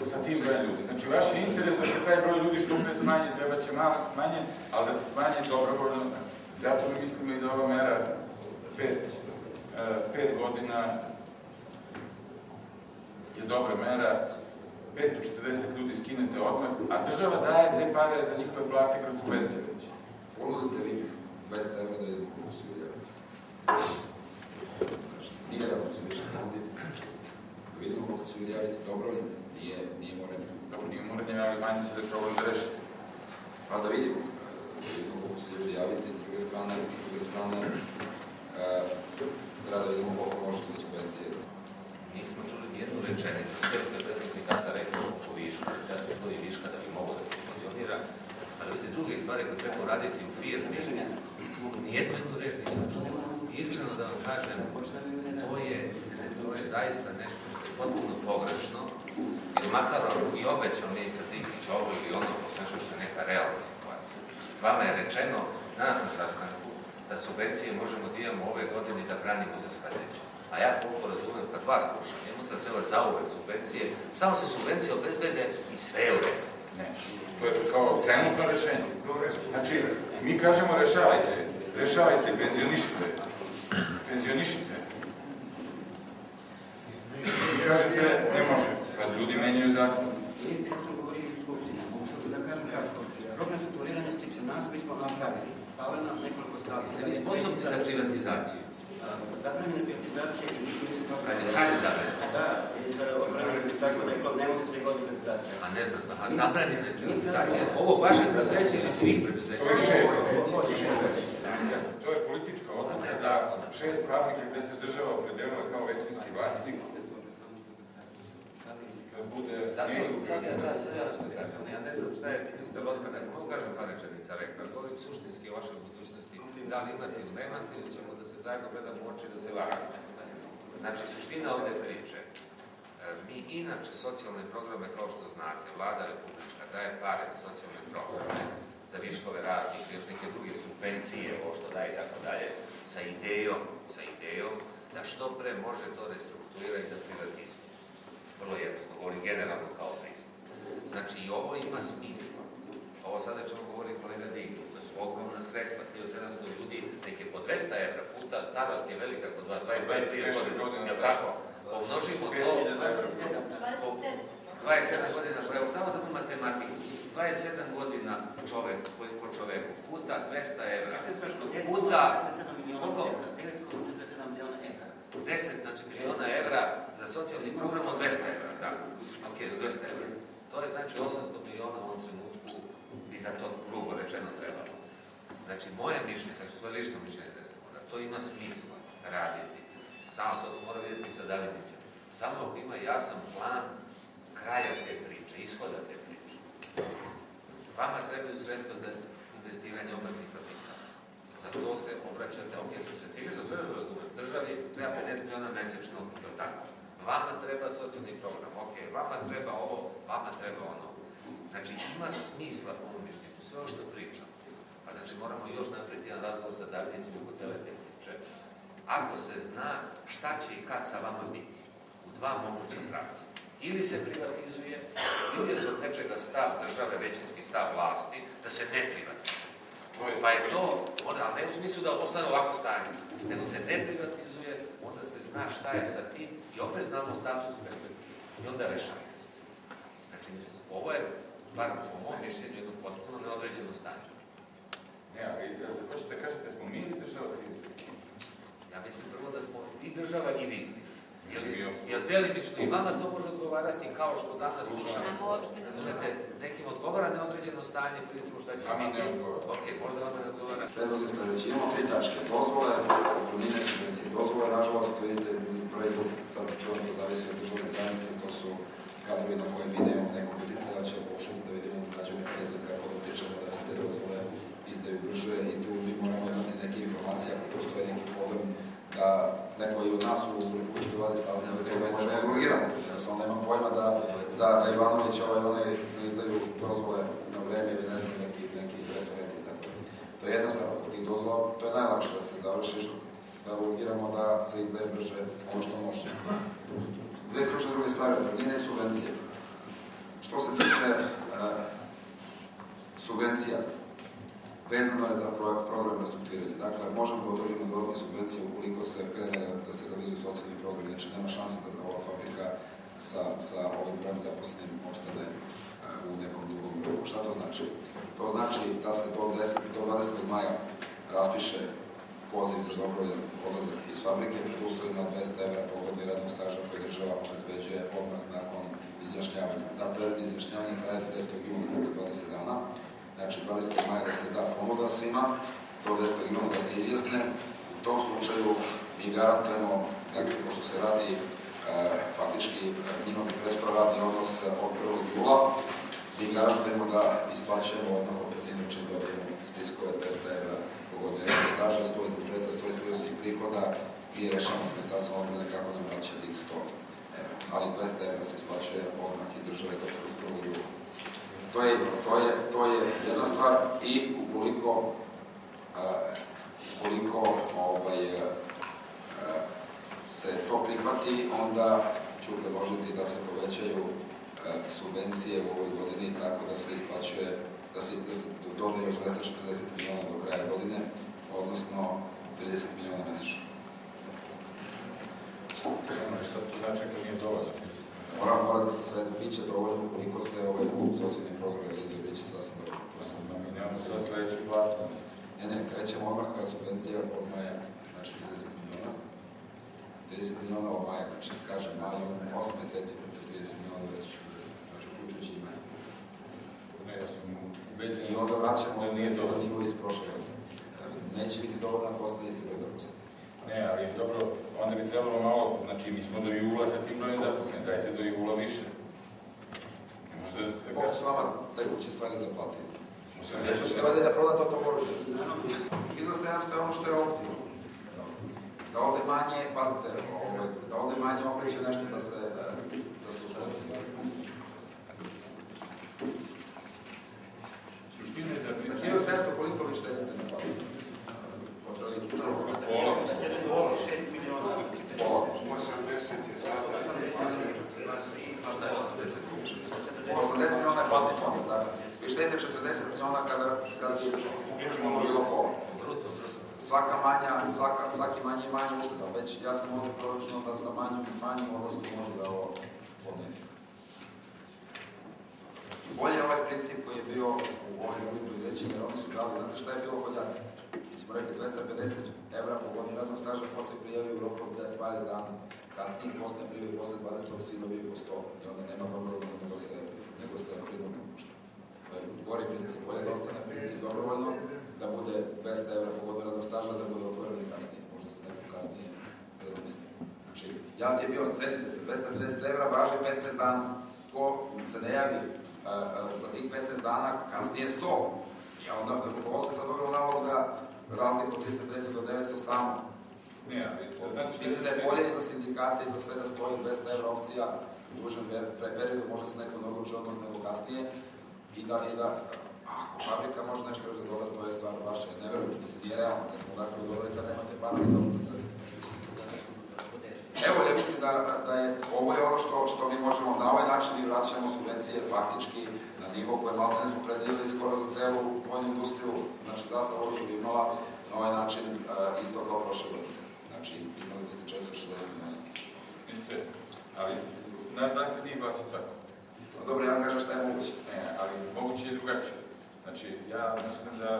Sa tim brojem ljudi. Znači, vaš je interes da se taj broj ljudi što pre smanji, treba će manje, ali da se smanji dobrovoljno. Zato mi mislimo i da ova mera 5 godina je dobra mera, 540 ljudi skinete odmah, a država daje te pare za njihove plate kroz subvencije već. Ponudite vi 200 evra da vidimo koliko su ljudi javiti. Nije da su više ljudi, da vidimo koliko su ljudi javiti dobrovoljno, nije moranje. Dobro, nije moranje, ali manje se da je problem da rešiti. Pa da vidimo koliko se ljudi javiti, s druge strane, treba da vidimo koliko može za subvencije. Nismo čuli nijednu rečenicu, sve što je predsjednik sindikata rekao oko viška, da se to i viška da bi moglo da se funkcionira, ali vidite druge stvari koje treba uraditi u firmi, nijednu reč nisam čuli. Iskreno da vam kažem, to je zaista nešto što je potpuno pogrešno, jer makar i obećao ministar Dinkić ovo ili ono, nešto što je neka realna situacija. Vama je rečeno, danas na sastanku, da subvencije možemo da imamo ove godine i da branimo za sledeće. A ja koliko razumijem, kad vas slušam, njemu sad treba zauvek subvencije, samo se subvencije obezbede i sve je u redu. Ne, to je kao trenutno rešenje. Znači, mi kažemo rešavajte, penzionišite. Vi kažete, ne može, kad ljudi menjaju zakon. Ja sam govorio i u Skupštini, mogu sad da kažem kako. Program strukturiranja se tiče nas, mi smo napravili. Fale nam nekoliko stavki. Jeste vi sposobni za privatizaciju? Zabranjene privatizacije i mi smo to... Kad je sad je zabranjeno? Da, tako rekao, ne može 3 godine privatizacija. A ne znam, zabranjene privatizacije ovog vašeg preduzeća ili svih preduzeća? To je 6. To je politička odluka za 6 fabrika gde se država opredelila kao većinski vlasnik. Ja ne znam šta je ministar odbrane, mogu kažem par rečenica rekao, govorim suštinski o vašoj budućnosti, da li imate ili nemate, ili ćemo da se zajedno gledamo u oči da se varamo. Znači, suština ovde priče, mi inače socijalne programe, kao što znate, vlada republička daje pare za socijalne programe, za viškove radnika i neke druge subvencije, ovo što daje i tako dalje, sa idejom da što pre može to restrukturirati da privatizuje. Vrlo jednostavno, govorim generalno kao pristup. Znači, i ovo ima smisla. Ovo sada ćemo govoriti kolega Dinkić, to su ogromna sredstva, 1700 ljudi, neke po 200 evra puta, starost je velika kod 20-30 godina, je li tako? Pomnožimo to, 27 godina, evo samo da tu matematiku, 27 godina čovek, po čoveku, puta 200 evra, puta, koliko? 10 miliona evra za socijalni program od 200 evra, tako? Ok, do 200 evra. To je znači 800 miliona u ovom trenutku bi za to grubo rečeno trebalo. Znači, moje mišljenje, znači svoje lično mišljenje da to ima smisla raditi. Samo to se mora vidjeti sa Davidićem. Samo ako ima jasan plan kraja te priče, ishoda te priče. Vama trebaju sredstva za investiranje obrtnih kapitala. Za to se obraćate, ok, sve razumem, državi treba 50 miliona mesečno, tako. Vama treba socijalni program, ok, vama treba ovo, vama treba ono. Znači, ima smisla po ovom mišljenju, sve ovo što pričam. Pa znači, moramo još napraviti jedan razgovor sa Davidićem oko cele te priče. Ako se zna šta će i kad sa vama biti, u dva moguća pravca. Ili se privatizuje, ili je zbog nečega stav države, većinski stav vlasti, da se ne privatizuje. Pa je to, ali ne u smislu da ostane ovako stanje, nego se ne privatizuje, onda se zna šta je sa tim i opet znamo status perspektive. I onda rešavamo se. Znači, ovo je, bar po mom mišljenju, jedno potpuno neodređeno stanje. Ne, ali hoćete kažete, smo mi ili država krivi? Ja mislim prvo da smo i država i vi. Jer delimično i vama to može odgovarati kao što danas slušamo. Razumete, nekim odgovara neodređeno stanje, vidimo šta će biti. A mi ne odgovara. Ok, možda vama ne odgovara. Predlog je sledeći. Imamo 3 tačke. Dozvole, promjene subvencije. Dozvole, nažalost, vidite, projektu sad čuvam to zavisi od državne zajednice, to su kadrovi na koje mi nemamo nekog utjecaja, ali ćemo pokušati da vidimo da nađe mehanizam kako da utičemo da se te dozvole izdaju brže i tu mi moramo imati neke informacije ako postoje neki problem da neko i od nas u Republičkoj vladi sazna za to da možemo da urgiramo. Jednostavno nemam pojma da Ivanović one ne izdaju dozvole na vreme ili ne znam neki referenti. To je jednostavno kod tih dozvola, to je najlakše da se završi, da urgiramo da se izdaje brže ono što može. Dve ključne druge stvari, odvrnine i subvencije. Što se tiče subvencija, vezano je za program restrukturiranja. Dakle, možemo da odobrijemo dodatne subvencije ukoliko se krene da se realizuju socijalni program. Znači, nema šanse da ova fabrika sa ovim brojem zaposlenim opstane u nekom drugom roku. Šta to znači? To znači da se do 20. maja raspiše poziv za dobrovoljan odlazak iz fabrike pred uslovima 200 € po godini radnog staža koji država obezbeđuje odmah nakon izjašnjavanja. Ta period izjašnjavanja traje 30. juna, 20 dana. Znači 20. maja da se da ponuda svima, do 10. juna da se izjasne. U tom slučaju mi garantujemo, dakle, pošto se radi faktički njima prespao radni odnos od 1. jula, mi garantujemo da isplaćujemo odmah otpremninu čim dobijemo spiskove 200 € po godini radnog staža, 100 iz budžeta, 100 iz prirodnih prihoda i rešamo se Ministarstvom odbrane kako nam vraća tih 100 €. Ali 200 € se isplaćuje odmah i države do 1. jula. To je jedna stvar i ukoliko se to prihvati, onda ću predložiti da se povećaju subvencije u ovoj godini tako da se isplaćuje, da se dodaje još 240 miliona do kraja godine, odnosno 30 miliona mesečno. Što to znači ako nije dovoljno? Mora da se sve biće dovoljno ukoliko se ovaj socijalni program realizuje, biće sasvim dovoljno. Mi nemamo sve sledeću platu. Ne, krećemo odmah subvencija od maja, znači 30 miliona. 30 miliona od maja, znači kažem maju, 8 meseci preko 30 miliona 240, znači uključujući i maja. Ne, ja sam ubeđen. I onda vraćamo subvencije na nivo iz prošle godine. Neće biti dovoljno ako ostane isti broj zaposlenih. Ne, ali dobro, onda bi trebalo malo, znači mi smo do jula sa tim brojem zaposlenih, dajte do jula više. Možda... Koliko su vama tekuće stvari za plati? Što radi da proda to oružje? 1700 je ono što je opcija. Da ovde manje, pazite, da ovde manje opet će nešto da se uštedi. Suština je da bi... Sa 1700 koliko vi štedite na plati? Otprilike. Pola. 6 miliona. Pola. 80 je sada. Šta je 80? 80 miliona je platni fond, dakle. Vi štedite 40 miliona kada bi bilo pola. Svaki manje i manje ušteda. Već ja sam ovdje proračunao da sa manjim odlaskom može da ovo podneti. Bolje ovaj princip koji je bio u ovim drugim preduzećima, jer oni su dali, znate šta je bilo kod Jadra? Mi smo rekli 250 € po godini radnog staža, posle prijavio u roku od 20 dana. Kasnije, posle prijavio, posle 20 svi dobiju po 100 i onda nema dobrovoljno nego se pridobno upušta. To je gori princip, bolje da ostane princip dobrovoljno, da bude 200 € po godini radnog staža, da bude otvoreno i kasnije, možda se neko kasnije predomisli. Znači, ja ti je bio, sjetite se, 250 € važi 15 dana, ko se ne javi za tih 15 dana, kasnije 100. Ja onda, ko se sad dobro nalog da razliku od 350 do 900 samo. Mislim da je bolje i za sindikate i za sve da stoji 200 € opcija u dužem periodu, možda se neko ne odluči odmah nego kasnije i da ako fabrika može nešto još da doda, to je stvar vaša, ne verujem, mislim, nije realno, ne smo dakle dodali kada nemate para i za opet. Evo, ja mislim da je ovo je ono što mi možemo na ovaj način i vraćamo subvencije faktički na nivo koje malo ne smo predvidjeli skoro za celu vojnu industriju, znači Zastava oružja bi imala na ovaj način isto kao prošle godine. Znači, imali biste 460 miliona. Niste, ali naš zahtev nije baš tako. Dobro, ja vam kažem šta je moguće. Ne, ali moguće je drugačije. Znači, ja mislim da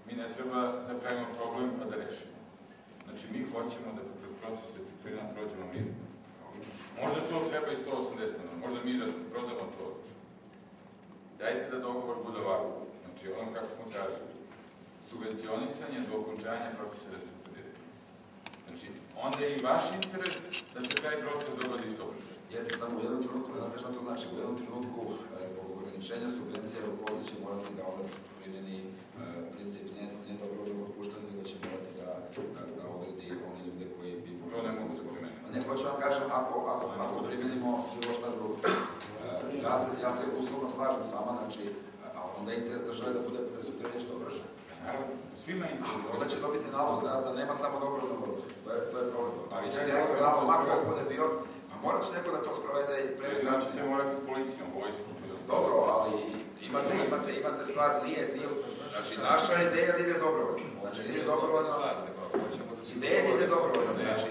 mi ne treba da pravimo problem, a da rešimo. Znači, mi hoćemo da kroz proces restrukturiranja prođemo mirno. Možda to treba i 180 miliona, možda mi prodamo to oružje. Dajte da dogovor bude ovako. Znači, ono kako smo tražili. Subvencionisanje do okončanja procesa restrukturiranja. Znači, onda je i vaš interes da se taj proces dogodi što brže. Jeste samo u jednom trenutku, znate što to znači? U jednom trenutku, zbog ograničenja subvencija, rukovoditelj će morati da onda primjeni princip ne dobrovoljnog otpuštanja, nego će morati da odredi one ljude koji hoću vam kažem, ako primjenimo bilo šta drugo. Ja se uslovno slažem s vama, znači, a onda je interes države da bude restrukturiranje što brže. Naravno, svima je interes. Onda će dobiti nalog da nema samo dobrovoljnog odlaska. To je problem. A vi će direktor nalog, mako bude bio, a morat će neko da to sprovede i premi kasnije. Znači, ćete morati policijom, vojskom. Dobro, ali imate stvar, nije, znači naša ideja da ide dobrovoljno. Znači ide dobrovoljno, ideja da ide dobrovoljno. Znači,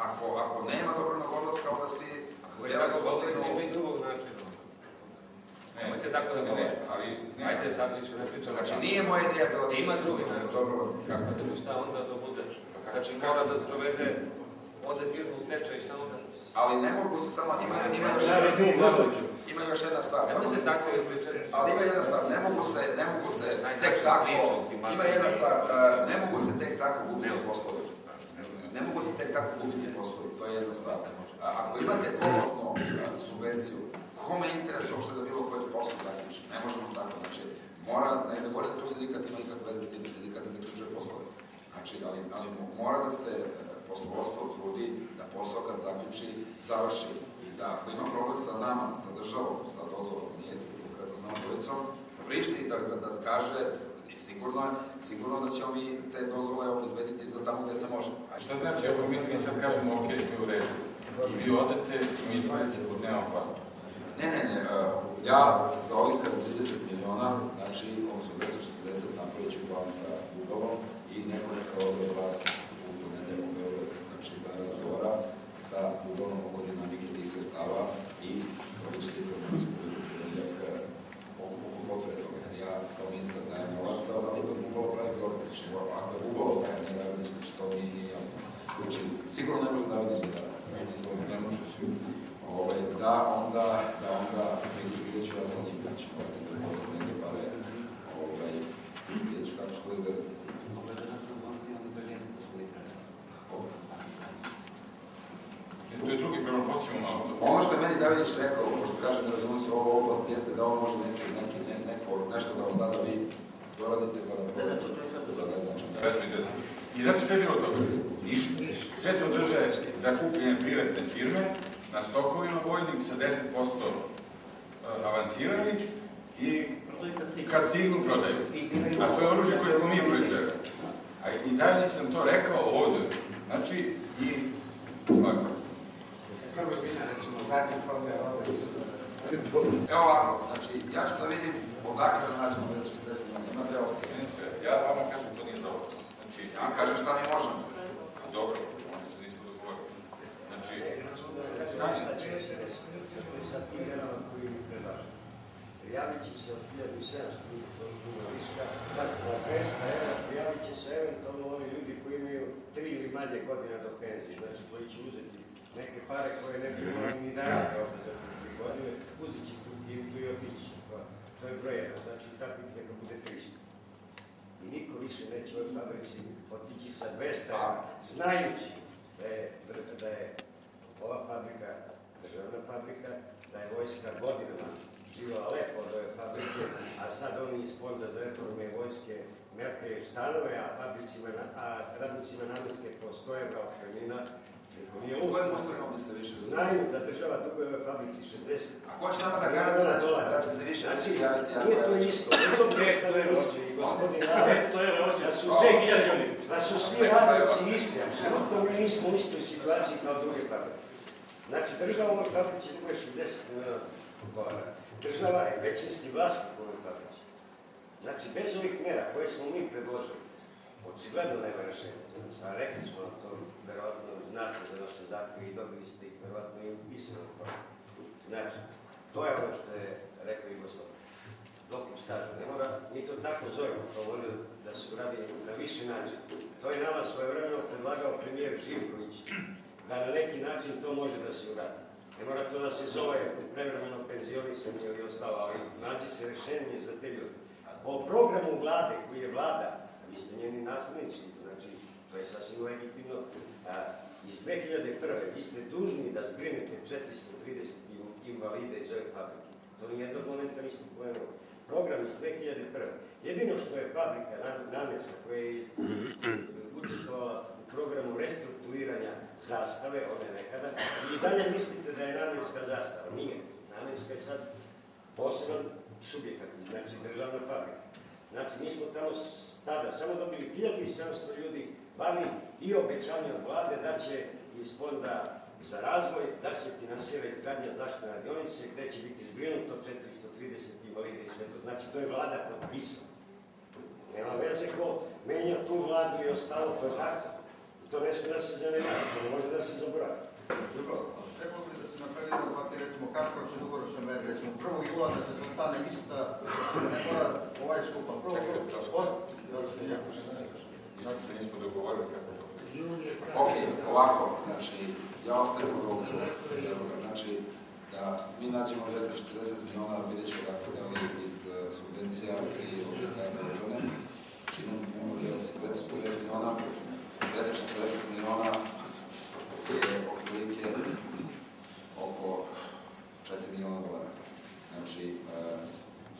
ako nema dobrovoljnog odlaska, onda si djelaj svodinu. Nemojte tako da govorite. Ajde, sad više ne pričamo. Znači nije moja ideja bila da ima drugi nego dobrovoljno. Kako da bi šta onda da bude? Znači mora da sprovede, ode firmu u stečaj i šta onda? Ali ne mogu se samo, ima još jedna stvar. Nemojte tako da pričate. Ali ima jedna stvar, ne mogu se tek tako, ima jedna stvar, ne mogu se tek tako gubiti poslovi. Ne mogu se tek tako gubiti poslovi, to je jedna stvar. Ako imate komotno subvenciju, kome je interes uopšte da bilo koji posao zaključi? Ne možemo tako, znači, mora, ne govorim da tu sindikat ima nikakve veze s tim, sindikat ne zaključuje poslove. Znači, ali mora da se poslovodstvo trudi da posao kad zaključi, završi. I da ako ima problem sa nama, sa državom, sa dozvolom, nije konkretno s nama dvojicom, prišti da kaže i sigurno da ćemo mi te dozvole obezbediti za tamo gde se može. A šta znači ako mi sad kažemo ok, to je u redu, i vi odete i mi sledeće put nemamo platu? Ne, ja za ovih 30 miliona, znači, odnosno 240 napravit ću plan sa Budovom i neko neka ode od vas u ponedeljak u Beograd, znači da razgovara sa Budovom oko dinamike tih sredstava i dobit ćete informaciju koju u ponedeljak oko potrebe toga. Ja kao ministar dajem novac, ali ipak Bugolo pravi dobro. Znači, ako je Bugolo daje Neravnić, znači to mi nije jasno. Znači, sigurno ne može Neravnić da ne može svi. Da onda vidjet ću ja sa njim, znači morate da budete neke pare, vidjet ću kako što izgleda. To je drugi problem, postićemo malo. Ono što je meni Davinić rekao, pošto kaže ne razumem se ovo oblast, jeste da on može nešto da vam da vi doradite pa da prodate za gledačan. I zato što je bilo dobro? Ništa. Sve to drže zakupljene privatne firme na stokovima vojnih sa 10% avansirani i kad stignu prodaju. A to je oružje koje smo mi proizveli. A i Davinić nam to rekao ovdje. Znači, i svako. Samo izvinja, recimo, zadnji problem je ovdje. Evo ovako, znači, ja ću da vidim odakle da nađemo 240 miliona, ima dve opcije. Ja vama kažem, to nije dobro. Znači, ja kažem šta mi možemo. A dobro, onda se nismo dogovorili. Znači, stanje. Sa tim mjerama koji mi predlažem. Prijavit će se od 1700 viška, za 200 evra prijavit će se eventualno oni ljudi koji imaju 3 ili manje godina do penzije, znači koji će uzeti neke pare koje ne bi imali ni da rade ovdje za 3 godine, uzet će tu kintu i otići. To je broj 1, znači takvih neka bude 300. I niko više neće ovoj fabrici otići sa 200 evra, znajući da je ova fabrika državna fabrika, da je vojska godinama živala lepo od ove fabrike, a sad oni iz fonda za reforme vojske merkaju stanove, a radnicima namenske po 100 evra otpremnina. U kojim uslovima bi se više znaju da država duguje ove fabrici 60. A ko će nama da garantira da će se više javiti? Nije to isto, bez obzira šta ne misli, gospodin da su svi radnici isti, apsolutno mi nismo u istoj situaciji kao druge fabrike. Znači, država u ovoj fabrici duguje 60 miliona dolara. Država je većinski vlasnik u ovoj fabrici. Znači, bez ovih mjera koje smo mi predložili, očigledno nema rešenja. A rekli smo to, verovatno znate za naše zakone i dobili ste ih verovatno i upisano u toga. Znači, to je ono što je rekao Jugoslav. Doktor staža ne mora, mi to tako zovemo, to može da se uradi na viši način. To je nama svojevremeno predlagao premijer Živković, da na neki način to može da se uradi. Ne mora to da se zove prevremeno penzionisanje ili ostalo, ali nađe se rešenje za te ljudi. O programu vlade koji je vlada, vi ste njeni naslednici, znači to je sasvim legitimno, iz 2001. vi ste dužni da zbrinete 430 invalida iz ove fabrike. To nijednog momenta niste pomenuli. Program iz 2001. Jedino što je fabrika namenska koja je učestvovala u programu restrukturiranja zastave, one nekada, i dalje mislite da je namjenska zastava. Nije. Namjenska je sad poseban subjekat, znači državna fabrika. Znači, mi smo tamo tada samo dobili 1700 ljudi vani i obećanje od vlade da će iz fonda za razvoj da se finansira izgradnja zaštitne radionice gde će biti zbrinuto 430 invalida i sve to. Znači, to je vlada potpisala. Nema veze ko menja tu vladu i ostalo, to je zakon. To ne smije da se zanemari, to ne može da se zaboravi. Drugo, trebalo bi da se napravi jedan papir, recimo, kratkoročni, dugoročni mer, recimo, 1. jula da se sastane ista, ne mora ovaj skupa, 1. jula, Znači, nismo dogovorili kako to. Ok, ovako, znači, ja ostavim od ovog prijedloga, znači, da mi nađemo 240 miliona, vidjet ću da li iz subvencija i objektnosti regione, znači imamo 240 miliona, 240 miliona je otprilike oko 4 miliona dolara. Znači,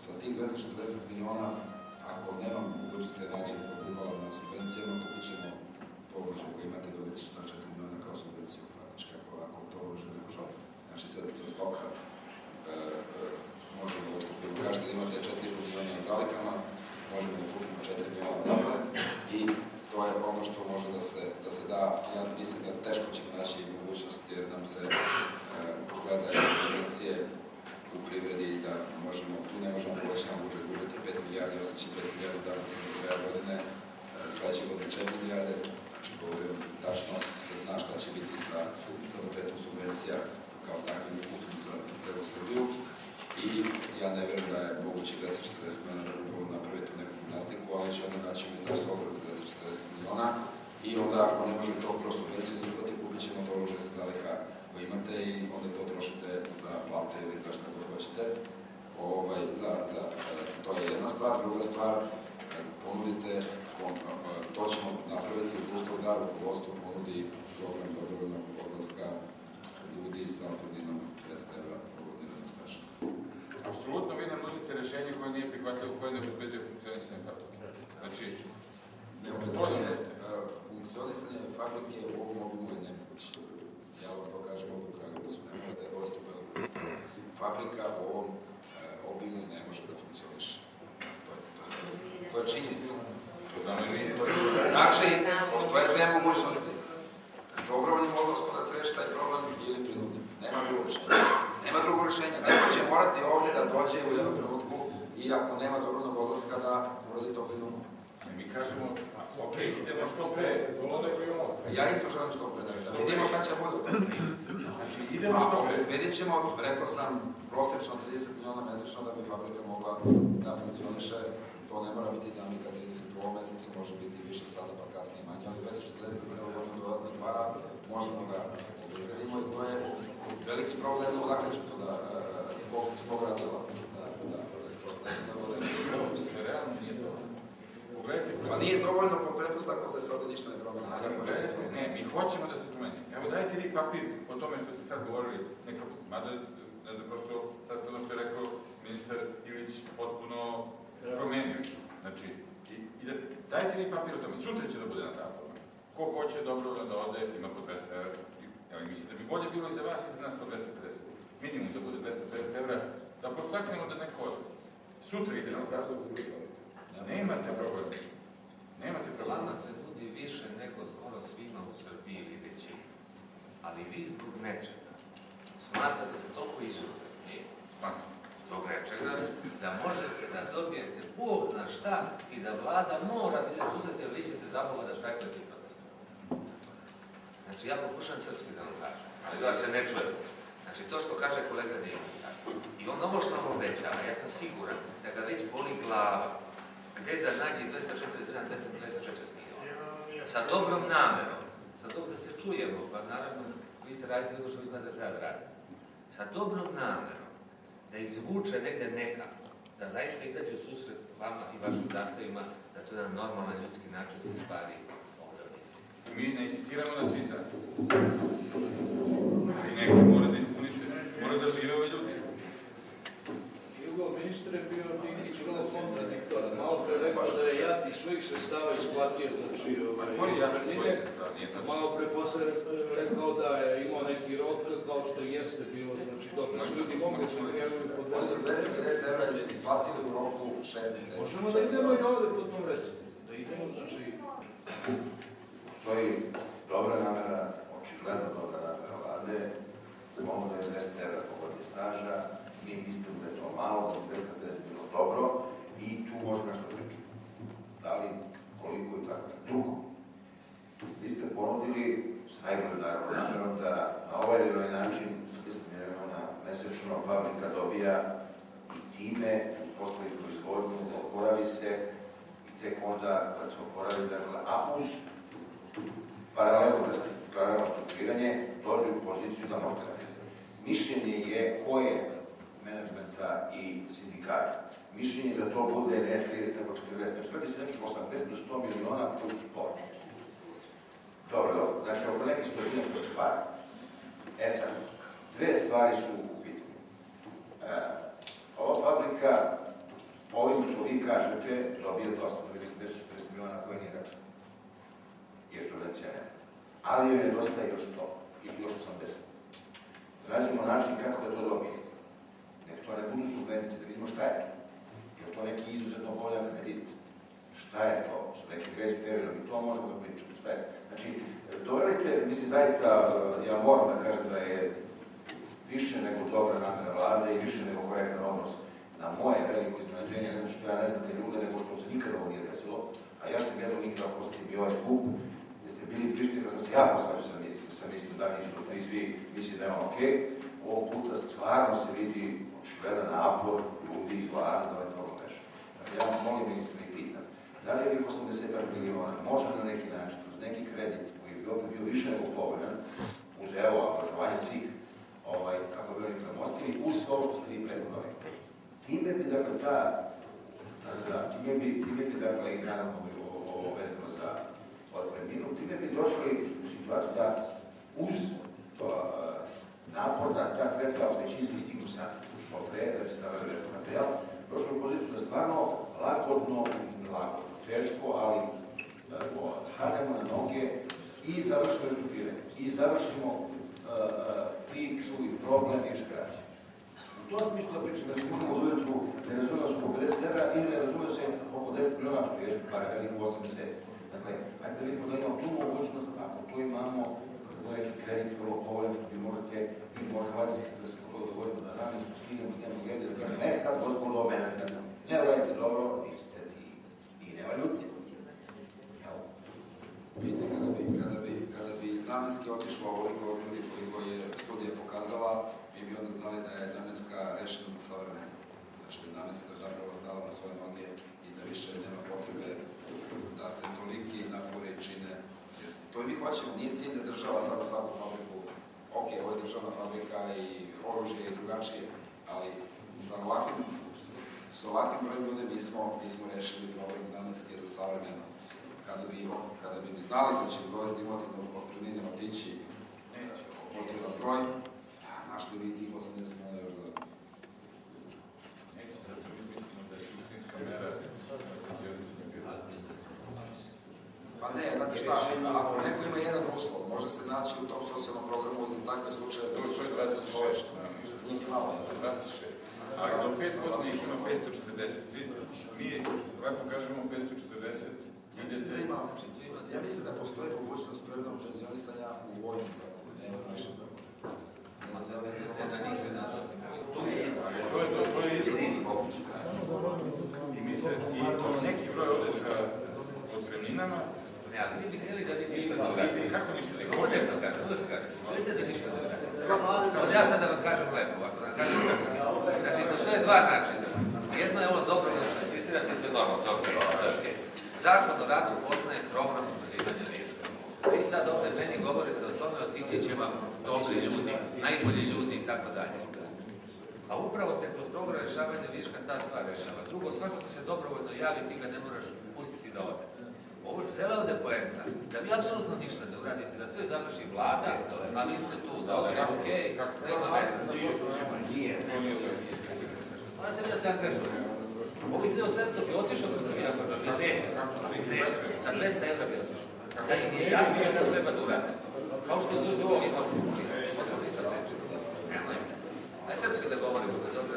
sa tih 240 miliona, ako nemam mogućnosti da nađem podupala na subvencijama, kupit ćemo to oružje koje imate, dobiti ćete na 4 miliona kao subvenciju, faktički, ako to oružje ne može. Znači, sa stoka možemo da otkupimo. Kažete da imate 4,5 miliona na zalihama, možemo da kupimo 4 miliona odatle i to je ono što može da se da. Ja mislim da teško ćemo naći mogućnost jer nam se gledaju subvencije u privredi da možemo, tu ne možemo povećati budžet 5 milijardi, ostaće 5 milijardi zaposlenih do kraja godine, sledeće godine 4 milijarde, znači govorim tačno se zna šta će biti sa budžetom subvencija kao takvim putom za celu Srbiju i ja ne verujem da je moguće 240 miliona da mogu napraviti u neku gimnastiku, ali će onda naći ministarstvo obrade 240 miliona i onda ako ne može to kroz subvenciju se isplati, kupit ćemo to oružje sa zaliha koje imate i onda to trošite za plate ili za šta god hoćete. To je jedna stvar. Druga stvar, ponudite, to ćemo napraviti uz uslov da rukovodstvo ponudi program dobrovoljnog odlaska ljudi sa otpremninom 200 evra po godini radnog staža. Apsolutno, vi nam nudite rešenje koje nije prihvatljivo, koje ne obezbeđuje funkcionisanje fabrike. Znači, ne obezbeđuje funkcionisanje fabrike u ovom obimu je nemoguće. Ja vam to kažem ovdje u Kragujevcu, ne morate da dostupe. Fabrika u ovom obimu ne može da funkcioniše. To je činjenica. Znači, postoje dve mogućnosti. Dobrovoljnim odlaskom da se reši taj problem ili prinudnim. Nema drugog rešenja. Nema drugog rešenja. Neko će morati ovdje da dođe u jednom trenutku i ako nema dobrovoljnog odlaska da uradi to prinudno. Mi kažemo, ok, idemo što pre. Ja isto želim što pre. Vidimo šta će bude. Znači, idemo što pre. Obezbedit ćemo, rekao sam, prosečno 30 miliona mesečno da bi fabrika mogla da funkcioniše. To ne mora biti dinamika 30 u ovom mesecu, može biti više sada pa kasnije manje, ali 240 celo godinu dodatnih para možemo da obezbedimo i to je veliki problem, ne znam odakle ću to da zbog razdela. Realno nije dovoljno. Pa nije dovoljno pod pretpostavkom da se ovdje ništa ne promeni. Ne, mi hoćemo da se promeni. Evo dajte vi papir o tome što ste sad govorili, mada, ne znam, prosto sad ste ono što je rekao ministar Ilić potpuno promenio. Znači, dajte mi papir o tome. Sutra će da bude na tablama. Ko hoće dobrovoljno da ode, ima po 200 evra. Evo, mislim da bi bolje bilo i za vas i za nas po 250. Minimum da bude 250 evra, da postaknemo da neko ode. Sutra ide na tablama. Nemate problem. Nemate problem. Plana se nudi više nego skoro svima u Srbiji ili većini. Ali vi zbog nečega smatrate se toliko izuzetni, Smatram. zbog nečega, da možete da dobijete Bog zna šta i da vlada mora da izuzete ili ćete za Boga da štrajkujete i protestujete. Znači, ja pokušam srpski da vam kažem, ali da se ne čuje. Znači, to što kaže kolega Dimić, i on ovo što vam obećava, ja sam siguran da ga već boli glava, gde da nađe 240 miliona, sa dobrom namerom, da se čujemo, pa naravno, vi ste radite ono što vi znate da treba da radite, sa dobrom namerom, da izvuče negde nekako, da zaista izađe u susret vama i vašim zahtevima, da to je jedan normalan ljudski način se stvari odredi. Mi ne insistiramo na svi zahtjevi. Ali neki mora da ispunite, mora da žive ovi ljudi. Ministar je bio Dinkić vrlo kontradiktoran. Malo pre rekao da je JAT iz svojih sredstava isplatio, znači Znači, malo pre posle rekao da je imao neki rok, kao što jeste bilo, znači dok su ljudi mogli se prijavili po 250 € je isplatili u roku 6 meseci. Možemo da idemo i ovde po tom recepu, da idemo, znači... Postoji dobra namera, očigledno dobra namera vlade, mogu da je 200 € pogodnje staža, mi mislimo da je to malo, da je 250 bilo dobro i tu može nešto pričati. Da li, koliko i tako. Drugo, vi ste ponudili s najboljom namerom da na ovaj ili ovaj način 10 miliona mesečno fabrika dobija i time uspostavi proizvodnju, oporavi se i tek onda kad se oporavi, dakle, a uz paralelno strukturiranje dođe u poziciju da možete raditi. Mišljenje je koje menadžmenta i sindikata. Mišljenje je da to bude ne 30 nego 40. Znači, radi se nekih 80 do 100 miliona koji su sporni. Dobro. Znači, oko nekih 100 stvari. Sad, dve stvari su u pitanju. Ova fabrika, ovim što vi kažete, dobije dosta, dobije 240 miliona koje nije račun. Jer subvencija nema. Ali joj nedostaje još 100 ili još 80. Nađemo način kako da to dobije. Nek to ne budu subvencije, da vidimo šta je to. Je to neki izuzetno boljan kredit? Šta je to? Su neki grace period, i to možemo da pričamo. Šta je? Znači, doveli ste, mislim, zaista, ja moram da kažem da je više nego dobra namera vlade i više nego korektan odnos na moje veliko iznenađenje, ne što ja ne znam te ljude, nego što se nikada ovo nije desilo, a ja sam jedan od njih da posjetim i ovaj skup, gdje ste bili prišli kad sam se ja postavio sam isto da nisu to svi misli da je on okej. Ovog puta stvarno se vidi očigledan napor ljudi iz vlade da ovaj problem reše. Ja vam molim ministra i pitam, da li je ovih 80 miliona može na neki način, kroz neki kredit koji bi opet bio više nego povoljan, uz evo angažovanje svih, kako bi oni premostili, uz ovo što ste vi prethodno rekli. Time bi, dakle, time bi, dakle, i naravno ovo vezano za otpremninu, time bi došli u situaciju da uz napor da ta sredstva većinski stignu sad, što pre, da bi stavili materijal, došli u poziciju da stvarno lagodno, teško, ali stanemo na noge i završimo restrukturiranje. I završimo priču i problem i škraće. U tom smislu da pričam, da se možemo od ujutru ne razumio se oko 50 € ili ne razumio se oko 10 miliona, što jesu pare veliko 8 meseci. Dakle, hajde da vidimo da imamo tu mogućnost, ako to imamo, neki kredit vrlo povoljan, što vi možete, vi možemo da se po toga dogodimo da namensku skinemo s dnevnog reda, da kažem, sad, gospodo, ne radite dobro, niste ti i nema ljutnje. Vidite, kada bi iz namenske otišlo ovoliko ljudi koliko je studija pokazala, mi bi onda znali da je namenska rešena za savremeno. Znači da je namenska zapravo stala na svoje noge i da više nema potrebe da se toliki napori čine. To i mi hoćemo, nije cilj da država sada svaku fabriku, ok, ovo je državna fabrika i oružje je drugačije, ali sa ovakvim brojem ljudi bismo rešili problem namenske za savremeno. Kada bi znali da će dovesti imotivno otpremnine otići potreban broj, našli bi tih 80 miliona još dodatno. Neće, zato mi mislimo da je suštinska mera pensionisanja bila. Pa ne, znate šta, ako neko ima jedan uslov, može se naći u tom socijalnom programu za takve slučaje to je 26, njih je malo. 26. Ali do 5 godina ih ima 540. Vidite, mi ovako kažemo 540. Ja mislim da postoji mogućnost prevnog penzionisanja u vojnim programu, ne u našem programu. To je isto. I mi se, i neki broj ode sa otpremninama. Ne, ali mi bi htjeli da vi ništa ne uradite. Kako ništa ne uradite? Ovo nešto kažem, uvijek kažem. Želite da ništa ne uradite. Od ja sad da vam kažem lepo, ako da kažem srpski. Znači, postoje dva načina. Jedno je ovo dobro da se asistirate, to je normalno, to je okej. Zakon o radu poznaje program smanjivanja viška. Vi sad ovdje meni govorite o tome, otići će vam dobri ljudi, najbolji ljudi i tako dalje. A upravo se kroz program rješavanja viška ta stvar rješava. Drugo, svako ko se dobrovoljno javi, ti ga ne moraš pustiti da ode. Ovo je cijela ovdje poenta, da vi apsolutno ništa ne uradite, da sve završi vlada, a vi ste tu, dobro, okej, nema veze. Morate vi da se angažujete. Ovih 1700 bi otišao da se mi napravili, neće. Sa 200 evra bi otišao. Da im je jasno da to treba da uradi. Kao što se ovo ima funkcionirati. Aj srpski da govorimo.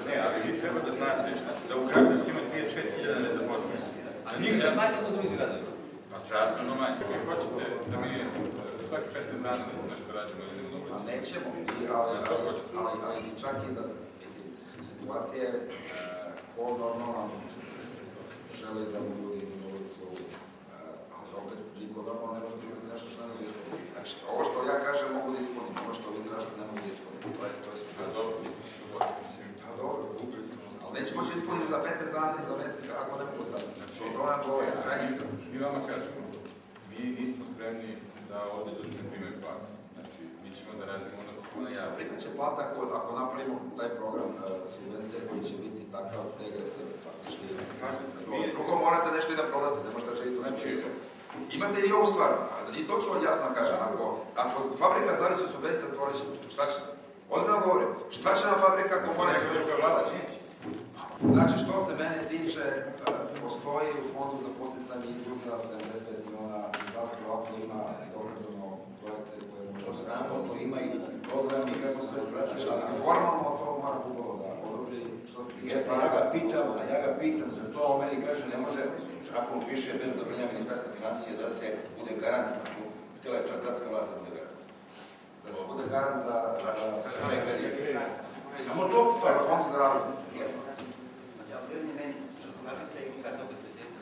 Ne, ali vi treba da znate da u Kragujevcu ima 35.000 nezaposlenih. A mislim da manje od drugih gradova. Ma srazmerno manje. Vi hoćete da mi svaki 15 dana nešto radimo ili u ulici? Nećemo, ali čak i da, mislim, su situacije ko normalno želi da mu ljudi idu na ulicu, ali opet niko normalno ne može da imati nešto što ne mogu da ispuniti. Znači, ovo što ja kažem mogu da ispunim, ovo što vi tražite ne mogu da ispunim. To je suština. Dobro, dobro, ali neću moći ispuniti za 15 dana i za mesec kako ne mogu sad. Znači, to vam govorim, krajnje iskreno. Mi vama kažemo, mi nismo spremni da ovdje dođete primjer plata. Znači, mi ćemo da radimo ono što smo najavili. Primjer će plata ako napravimo taj program subvencije koji će biti takav degresivan faktički. Drugo morate nešto i da prodate, ne možete želiti od subvencije. Imate i ovu stvar, i to ću vam jasno kažem, ako fabrika zavisi od subvencija, to reći, šta će? Ozbiljno govorim, šta će nam fabrika ako mora subvencija? Znači, što se mene tiče, postoji u fondu za posticanje izvoza 75 miliona zdravstva, ako ima dokazano projekte koje možemo... Znamo, to ima i program i kako sve spraćuje. Ali formalno to mora Google da održi što se tiče... Jeste, ja ga pitam za to, on meni kaže ne može, zakon piše bez odobrenja Ministarstva financije da se bude garant, htjela je čak gradska vlast da bude garant. Da se bude garant za... Samo to fondu za razvoj. Jeste.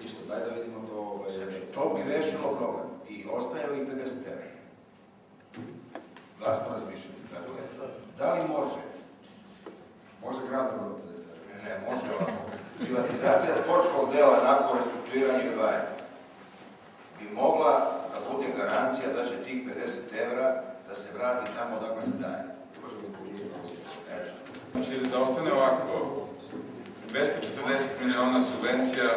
Ništa, daj da vidimo to... To bi rešilo problem i ostaje ovih 50 evra. Glasno razmišljati. Da li može? Može grada da 50 evra. Ne, može ovako. Privatizacija sportskog dela nakon restrukturiranja i odvajanja bi mogla da bude garancija da će tih 50 evra da se vrati tamo odakle se daje. Znači, da ostane ovako, 240 miliona subvencija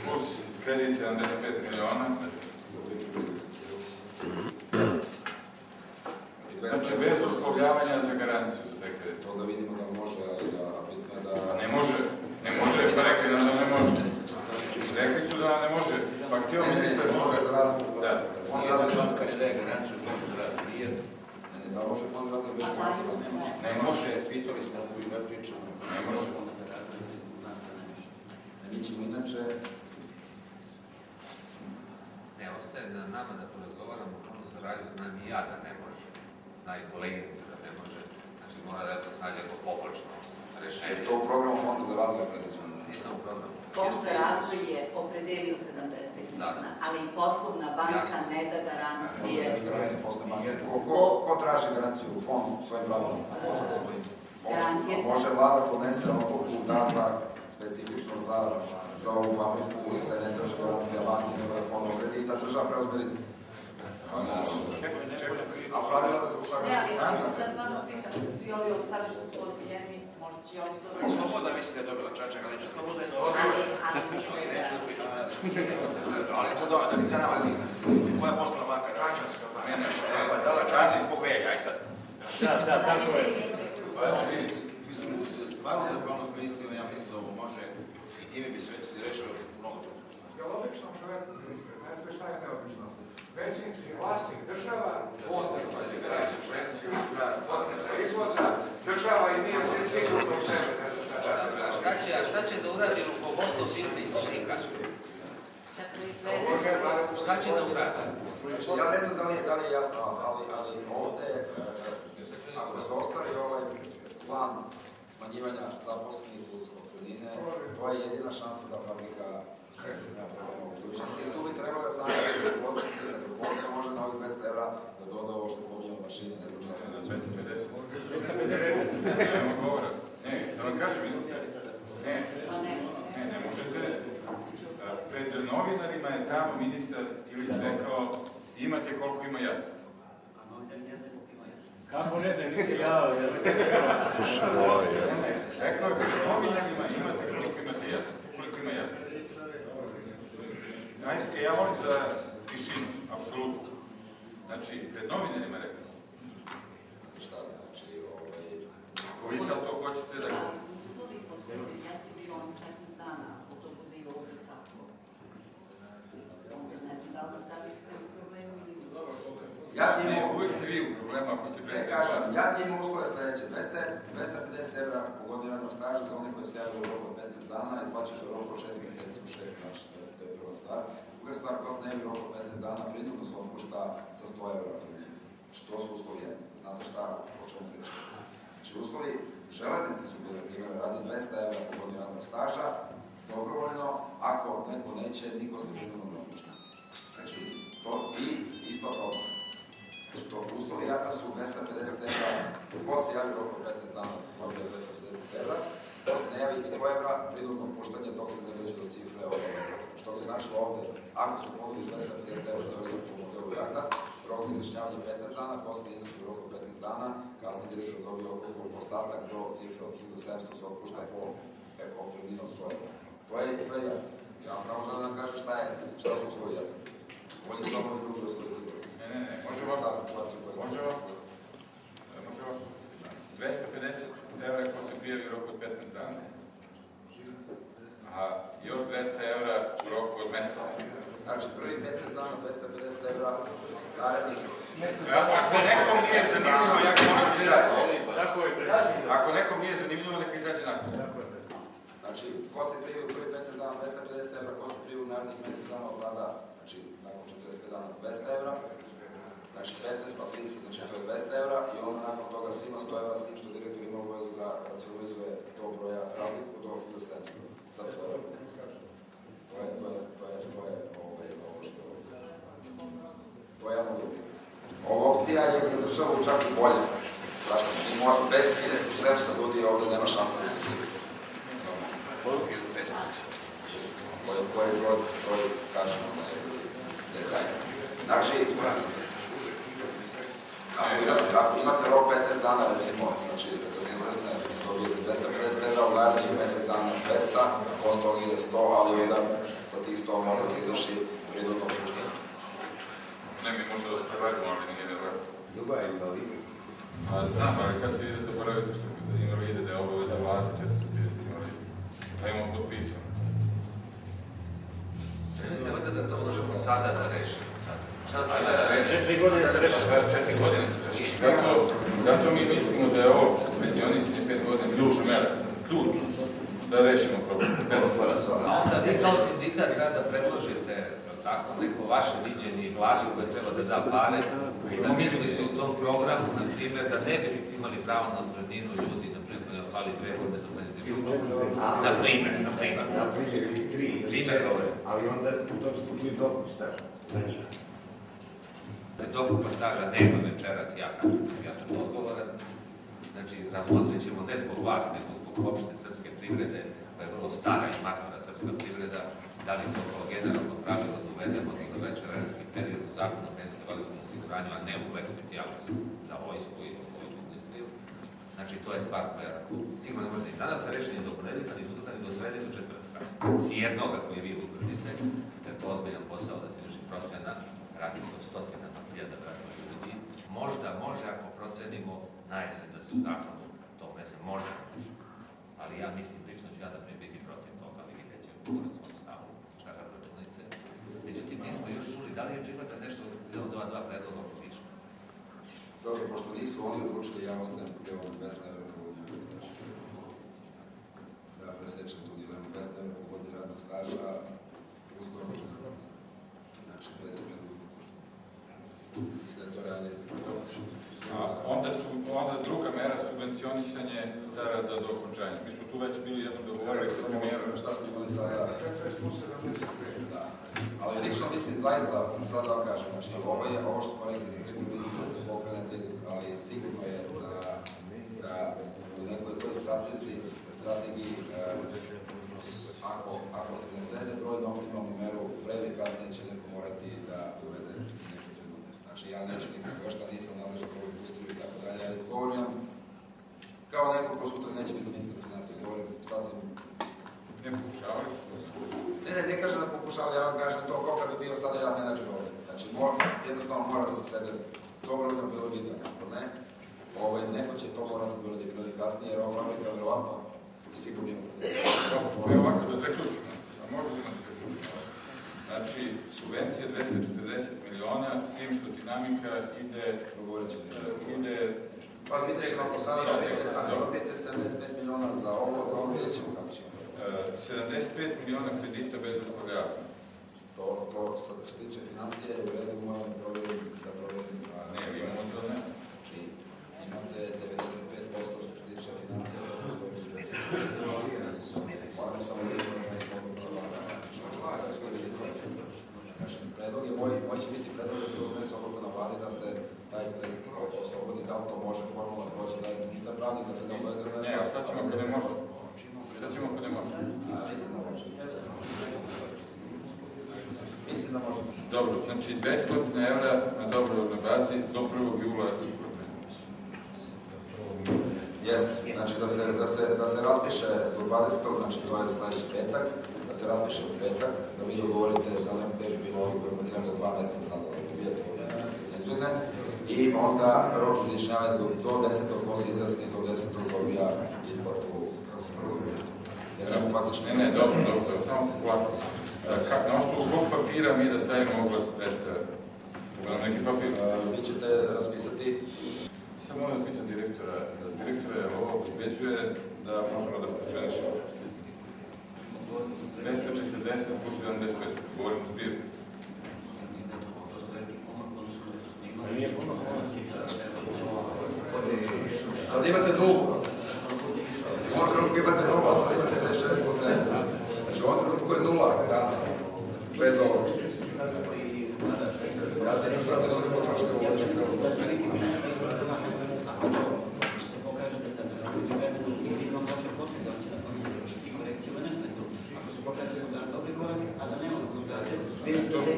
plus kredit 75 miliona. Znači, bez uslovljavanja za garanciju za te kredite. To da vidimo da može, ali da... Ne može, pa rekli nam da ne može. Rekli su da ne može, pa htio ministar... Ne može za razliku. Da. Nijedan fond kad ne daje garanciju fondu za razvoj, nijedan. Da može fond za razvoj bez garancije. Ne može, pitali smo u ime priču. Ne može. Mi ćemo inače... Ne, ostaje na nama da porazgovaramo o fondu za razvoj, znam i ja da ne može. Zna i koleginica da ne može. Znači mora da je postavlja ako pobočno rešenje. Je to u programu fonda za razvoj predviđeno? Nisam u programu. Fond za razvoj je opredelio 75 miliona, ali i poslovna banka ne da garancije. Može garancije poslovne banke. Ko traži garanciju u fondu svojim pravilom? Može vlada donese odluku da za specifično za ovu fabriku se ne traži garancija banke, nego je fond kredit, da država preuzme rizik. A pravila da se usaglaši. Ne, ali ja sam sad stvarno pitam, svi ovi ostali što su odbiljeni, možda će oni to... Sloboda misli da je dobila čačak, ali neću sloboda. Neću da pričam. Ali sloboda, da mi kanala nisam. Koja poslovna banka rača? Pa dala čačak zbog velja, aj sad. Da, tako je. Pa evo, mislim, stvarno zahvalnost ministrima, ja mislim da ovo može i time bi se rešilo mnogo toga. Je logično čovjek, ministre, znate šta je neobično? Većinski vlasnik država, izvoza, država i nije se sigurno u sebe. A šta će da uradi rukovodstvo firme i sindika? Šta će da uradi? Ja ne znam da li je jasno, ali ovde, ako se ostvari ovaj plan smanjivanja zaposlenih uz otpremnine, to je jedina šansa da fabrika nema problema u budućnosti. Tu bi trebalo da sami rukovodstvo može na ovih 200 evra da doda ovo što pominjamo mašine, ne znam šta ste već. 250. Nema govora. Ne, da vam kažem, ne možete. Pred novinarima je tamo ministar Ilić rekao imate koliko ima jad. Kako ne znam, nisi ja... Rekao je pred novinarima imate koliko imate jad. Koliko ima jad. Ajde, ja molim za tišinu, apsolutno. Znači, pred novinarima rekao. Šta znači, Ako vi sad to hoćete da... Uvijek ste vi u problemu ako ste predstavili. Kažem, ja ti imam uslove sljedeće, 250 evra po godini radnog staža za one koji se javljaju u roku od 15 dana, izplaćaju se u roku od 6 mjeseci u 6, znači to je prva stvar. Druga stvar, ko se ne javi u roku od 15 dana, prinudno se otpušta sa 100 evra. Znači to su uslovi, znate šta, o čemu pričamo. Znači uslovi, železnice su bile primjer, radi 200 evra po godini radnog staža, dobrovoljno, ako neko neće, niko se prinudno ne otpušta. Znači, to i isto kao znači, to uslovi rada su 250 evra, ko se javi u roku 15 dana, dobije 250 evra, ko se ne javi 100 evra, prinudno otpuštanje dok se ne dođe do cifre od evra. Što bi značilo ovde, ako se ponudi 250 evra teorijski po modelu rada, rok za izjašnjavanje 15 dana, ko se ne iznosi u roku 15 dana, kasnije direktor dobije ostatak do cifre od 1700 se otpušta po otpremninu od 100 evra. To je ja. Ja vam samo želim da kažem šta su uslovi jedna. Oni su samo drugi uslovi sigurni. Ne, može ovako. 250 evra ko se prijavi u roku od 15 dana. A još 200 evra u roku od meseca. Znači, prvi 15 dana 250 evra, narednih mesec dana. Ako nekom nije zanimljivo, ja ga moram izaći. Ako nekom nije zanimljivo, neka izađe nakon. Znači, ko se prijavi u prvi 15 dana 250 evra, ko se prijavi u narednih mesec dana od tada, znači, nakon 45 dana 200 evra, znači 15 pa 30, znači to je 200 evra i onda nakon toga svima 100 evra s tim što direktor ima obavezu da racionalizuje do broja razliku do 1700 sa 100 evra. To je ono drugo. Ova opcija je za državu čak i bolje. Zašto? Mi moramo bez 1700 ljudi ovde nema šanse da se živi. Koji broj kažemo da je taj. Znači, ako imate rok 15 dana, recimo, znači da se izasne, dobijete 250 evra, u narednih mesec dana 200, posle toga ide 100, ali onda sa tih 100 mora da se izvrši prinudno otpuštanje. Ne, mi možda da sprevedemo, ali nije nevjerojatno. Ljubav je invalidi. Da, ali sad se ide zaboraviti što invalide, da je obaveza vlade 430 invalida. Pa imamo potpisano. Ne mislite valjda da to možemo sada da rešimo? Šta sada da rešimo? 4 godine se reši. 4 godine se reši. Zato mi mislimo da je ovo penzionisanje 5 godina ključna mera. Ključ. Da rešimo problem. Onda vi kao sindikat treba da predložite tako neko vaše viđenje i vladu koje treba da da pare, da mislite u tom programu, na primjer, da ne bi imali pravo na odbrninu ljudi, na primjer, koji je pali 2 godine do penzije. Na primjer. Na primjer, ili 3, ali onda u tom slučaju dokup staža za njih. Dokupa staža nema večeras, ja sam odgovoran. Znači, razmotrit ćemo ne zbog vas, nego zbog opšte srpske privrede, koja je vrlo stara i matura srpska privreda, da li to kao generalno pravilo da uvedemo za večeranski period u zakonu o penzijsko-invalidskom osiguranju, a ne u lex specialis za vojsku i vojnu industriju. Znači, to je stvar koja sigurno ne može ni danas rešiti ni do ponedeljka, ni sutra, ni do srede, ni do četvrtka. I jednoga koji vi utvrdite, da je to ozbiljan posao da se vrši procena, radi se o stotinama hiljada gradova ljudi. Možda može, ako procenimo na jesen da se u zakonu to unese, možda može. Ali ja mislim, lično ću ja da biti protiv toga, ali vi neće ugovoran svoj stavu, štakar računice. Međutim, nismo još čuli, da li je prihvata nešto od ova dva predloga popiša? Dobro, pošto nisu oni odlučili, ja ostajem dilemu 200 evra po godini radnog staža. Da presečem tu dilemu 200 evra po godini radnog staža uz dobročan radnog. Znači, bez predloga popiša. Mislim da je to realnije za predloga. Onda druga mera, subvencionisanje zarada do okončanja. Mi smo tu već bili jednom dogovorili sa premijerom. Šta smo imali sada? 40+75. Da. Ali lično mislim, zaista, sad da vam kažem, znači ovo što smo rekli, mislim da se pokrenete, ali sigurno je da u nekoj toj strategiji, ako se ne svede broj na optimalnu meru, pre ili kasnije će neko morati da uvede neke trenutne. Znači ja neću nikako još da nisam nadležan za ovu industriju i tako dalje, ali govorim kao neko ko sutra neće biti ministar financija, govorim sasvim iskreno. Ne pokušavali su to? Ne kažem da pokušavali, ja vam kažem to kao kad bi bio sada ja menadžer ovdje. Znači jednostavno mora da se svede, dobro sam bilo vidio, ne? Neko će to morati da uradi prvi kasnije, jer ova fabrika je verovatno i sigurno ima potencijal. Ovako da zaključimo, a možda da zaključimo. Znači, subvencije 240 miliona, s tim što dinamika ide... Pa vidjet ćemo ako sada dobijete 75 miliona za ovo vidjet ćemo kako ćemo. 75 miliona kredita bez uspavljavanja. To što se tiče financije, u redu moram da provjerim. Ne, vi imamo to ne. Znači, imate 95% što se tiče financije, to postoji u budžetu. Moramo samo da imamo taj slobodno prava. Znači, Znači, predlog je moj će biti predlog da se donese odluka na vladi da se taj kredit oslobodi, da li to može formalno proći, da nisam pravnik da se ne obavezuje nešto. Ne, a šta ćemo ako ne može? Šta ćemo ako ne može? Mislim da može. Mislim da može. Dobro, znači 200 evra na dobrovoljnoj bazi do 1. jula isplate. Jeste, znači da se raspiše do 20. znači to je sledeći petak, da se raspiše u petak, da vi dogovorite za nam gde bi bilo ovi kojima treba 2 meseca sada da dobijete da se izbjegne i onda rok izjašnjavanja do 10. posle izjasni do 10. dobija isplatu jer nemo faktički... Ne, dobro, samo plati. Na osnovu kog papira mi da stavimo oglas 200 evra? Ima neki papir? Vi ćete raspisati... Samo moram da pitam direktora, je ovo ubeđuje da možemo da funkcionišemo. 240 plus 75, govorimo zbir. Sad imate nulu. U ovom trenutku imate nulu, a sad imate 26 plus 70. Znači u ovom trenutku je nula danas. Bez ovog. Ja nisam sad da su ne potrošili u ovoj celu.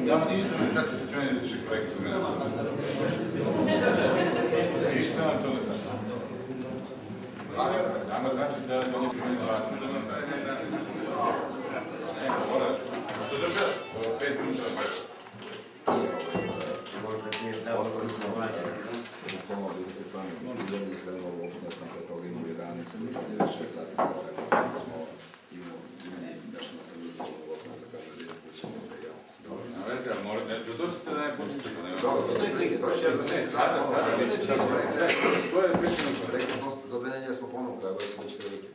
Nama ništa ne znači što će meni tiče korekciju. Ništa nam to ne znači. Nama znači da on je primjenio vlasu da nas daje. Ne, moraš. To je 5 minuta. Ostali smo bukvalno vidite sami uljeni krenuo uopšte, sam pre toga imao 11, sad je 6 sati, tako smo imali nešto na televiziji u lokal za kaže da je kuća misle ja. Na vezi, ali morate, ne dođete da ne počete, pa nema. Dobro, to će prilike, to će za ne, sada, neće sad. To je pričano. Rekli smo, za 2 nedelje smo ponovno kraju, da će biti prilike.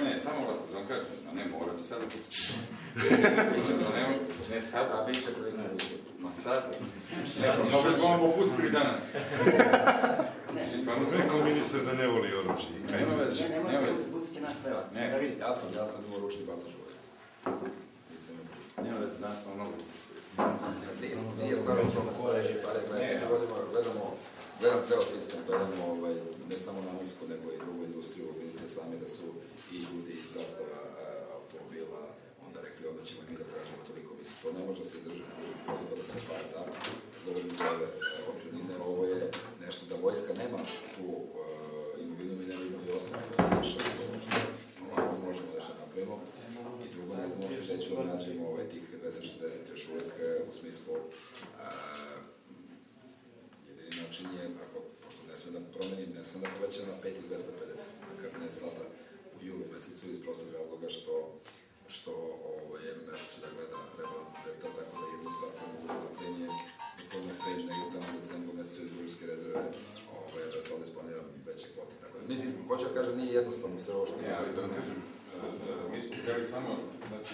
Ne, samo ovako, da vam kažem, a ne morate sada početi. Ne sad, a bit će prilike. Ma sad. Mnogo smo vam popustili danas. Rekao ministar da ne voli oružje. Nema već. Pustit će naš trebac. Ja sam imao ručni bacač u vojci. Nisam imao ručni. Nema već, danas smo mnogo popustili. Nije stvar u tome, stvar je gledam ceo sistem, gledamo ne samo namensko, nego i drugu industriju, vidite sami da su i ljudi iz zastava automobila onda rekli onda ćemo mi da tražimo toliko, mislim, to ne može se drži, ne može toliko da se para da, govorim za ove otpremnine, ovo je nešto da vojska nema tu imovinu, mi nema imali osnovu, da se dešava što ovako možemo nešto napravimo i drugo ne znamo što gde ću da nađemo tih 240 još uvek u smislu jedini način je, pošto ne sme da promenim, ne sme da poveća na 5.250, makar ne sada u julu mesecu iz prostog razloga što MMF će da gleda rebalans budžeta, tako da jednu stvar koja mogu da premije negdje tamo u decembru mesecu iz budžetske rezerve, da se ovdje isplaniram veće kvote. Mislim, hoću da kažem, nije jednostavno sve ovo što ne, ali to ne kažem, mi smo htjeli samo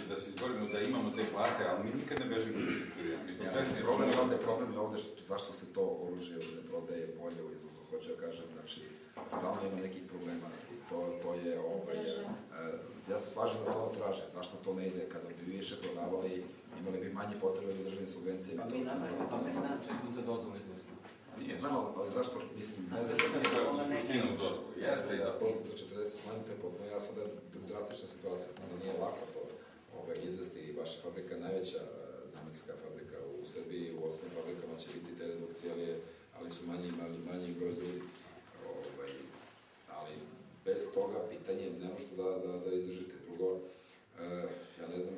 da se izborimo da imamo te plate, ali mi nikad ne bežimo da se problem je ovde zašto se to oružje ne prodaje bolje u izvozu, hoću da kažem, znači, stalno ima nekih problema i to je, ja se slažem da se ovo traže, zašto to ne ide, kada bi više prodavali, imali bi manje potrebe za državne subvencije. Pa mi napravimo za dozvolu izvozu. Nije znamo, ali zašto, mislim, ne znam u suštinu dozvolu. Jeste da to za 40 smanjite, potpuno jasno da je drastična situacija, da nije lako to izvesti. Vaša fabrika je najveća namenska fabrika u Srbiji, u ostalim fabrikama će biti te redukcije, ali su manji broj ljudi. Ali bez toga pitanje ne možete da izdržite. Drugo, ja ne znam,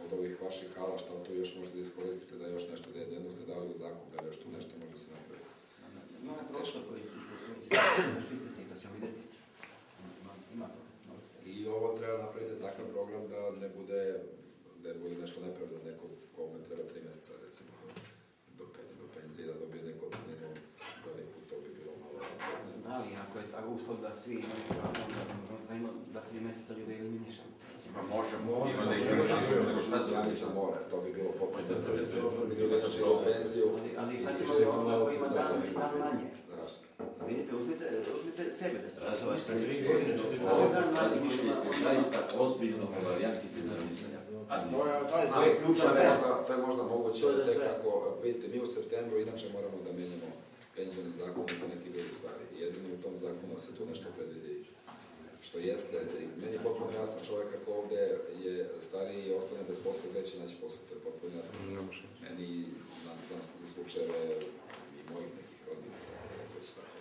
od ovih vaših hala, šta to još možete da iskoristite, da još nešto, da jednu ste dali u zakup, da još tu nešto može se napraviti. Ima troška koji čistiti, da ćemo vidjeti. I ovo treba napraviti takav program da ne bude nešto nepravedno, neko ali ako je tako uslov da svi imaju pravo, onda možemo trajno da 3 mjeseca ljude eliminišemo. Pa možemo, ima da ih nego šta će biti sa more, to bi bilo potpuno. Ljudi znači u penziju. Ali šta ćemo za ovo ima dan manje? Vidite, uzmite sebe da strašavašte. 3 godine će se zaista ozbiljno o varijanti penzionisanja. To je možda moguće, tek ako vidite, mi u septembru inače moramo da menjamo penzioni zakon i neki drugi stvari. Jedino u tom zakonu se tu nešto predvidi. Što jeste, meni je potpuno jasno čovjek ako ovde je stariji i ostane bez posla, gde će naći posao, to je potpuno jasno. Meni, znam za slučajeve i mojih nekih rodnika koji su tako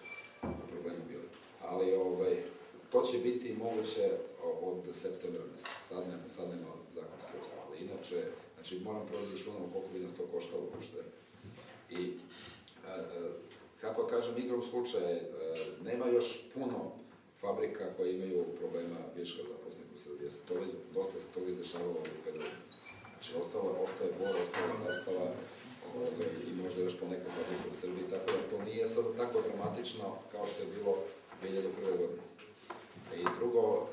u problemu bili. Ali to će biti moguće od septembra meseca, sad nema zakonske osnove, ali inače, znači moram prvo da računamo koliko bi nas to koštalo uopšte. I, kako kažem, igra u slučaje, nema još puno fabrika koje imaju problema viška zaposlenih u Srbiji. Dosta se toga izdešavalo ovih 5 godina. Znači, ostaje Bor, ostaje Zastava i možda još poneka fabrika u Srbiji, tako da to nije sada tako dramatično kao što je bilo 2001. godine. I drugo,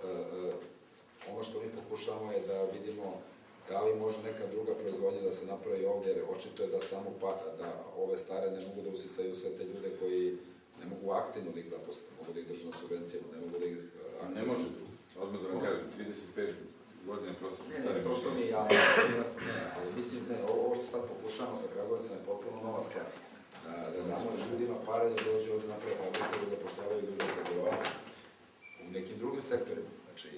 ono što mi pokušavamo je da vidimo da li može neka druga proizvodnja da se napravi ovdje, jer očito je da samo da ove stare ne mogu da usisaju sve te ljude koji ne mogu aktivno da ih zaposle, mogu da ih drže na subvencijama, ne mogu da ih... Ne može, odmah da vam kažem, 35 godine prosto... Ne, to nije jasno, ali mislim, ovo što sad pokušavamo sa Kragujevcem je potpuno nova stvar. Da damo ljudima pare da dođe ovdje naprave fabrike da zapošljavaju ljude sa grova u nekim drugim sektorima. Znači,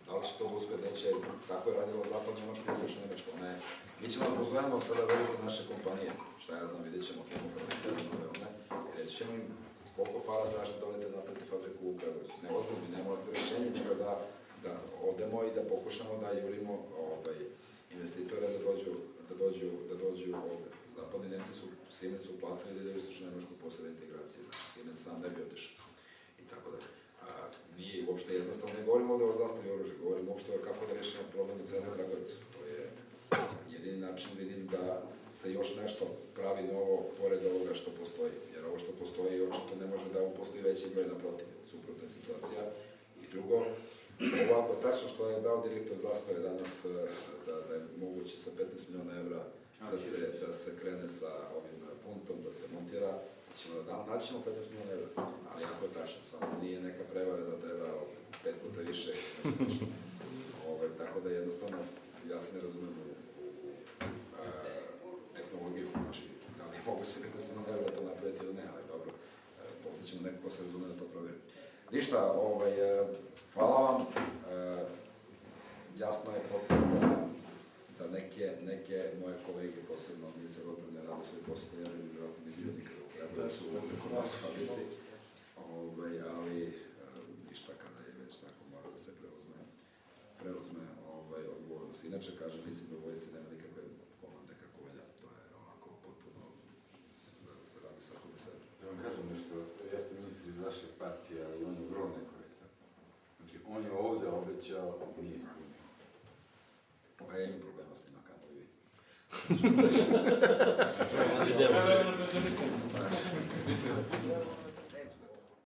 da li će to uspjeti, neće, tako je radilo Zapadno Njemačko i Istočno Njemačko, ne. Mi ćemo da pozovemo sada velike naše kompanije, šta ja znam, vidjet ćemo Hemofrans i nove one, i reći ćemo im koliko para tražite da odete napraviti fabriku u Kragujevcu. Ne ozbiljno, mi nemamo rješenje, nego da odemo i da pokušamo da jurimo investitore da dođu ovde. Zapadni Nemci su Siemens uplatili da ide u Istočno Njemačku posle integracije, Siemens sam ne bi otišao i tako dalje. Nije uopšte jednostavno, ne govorimo ovde o zastavi oružja, govorimo uopšte o kako da rešimo problem u celom Kragujevcu. To je jedini način, vidim da se još nešto pravi novo pored ovoga što postoji. Jer ovo što postoji očito ne može da uposli veći broj naprotiv, suprotna situacija. I drugo, ovako tačno što je dao direktor Zastave danas, da je moguće sa 15 miliona evra da se krene sa ovim puntom, da se montira, ćemo da damo, naćemo 15 miliona evra, ali ako je tačno, samo nije neka prevara da treba 5 puta više, tako da jednostavno, ja se ne razumem u tehnologiju, znači, da li je moguće se 15 miliona evra da to napraviti ili ne, ali dobro, postaćemo neko ko se razume da to provjeri. Ništa, hvala vam, jasno je potpuno da neke moje kolege, posebno ministar odbrane, rade svoj posao, da ja ne bi vjerojatno ni bio nikada u Kragujevcu, kod nas u fabrici, ali ništa, kada je već tako, mora da se preuzme odgovornost. Inače, kažem, mislim da u vojsci nema nikakve komande kako velja, to je onako potpuno radi svako da sebe. Da vam kažem nešto, jeste ministar iz vaše partije, ali on je vrlo nekorektan. Znači, on je ovde obećao, nije ispunio. Pa ja imam problema s njima, kako i vi.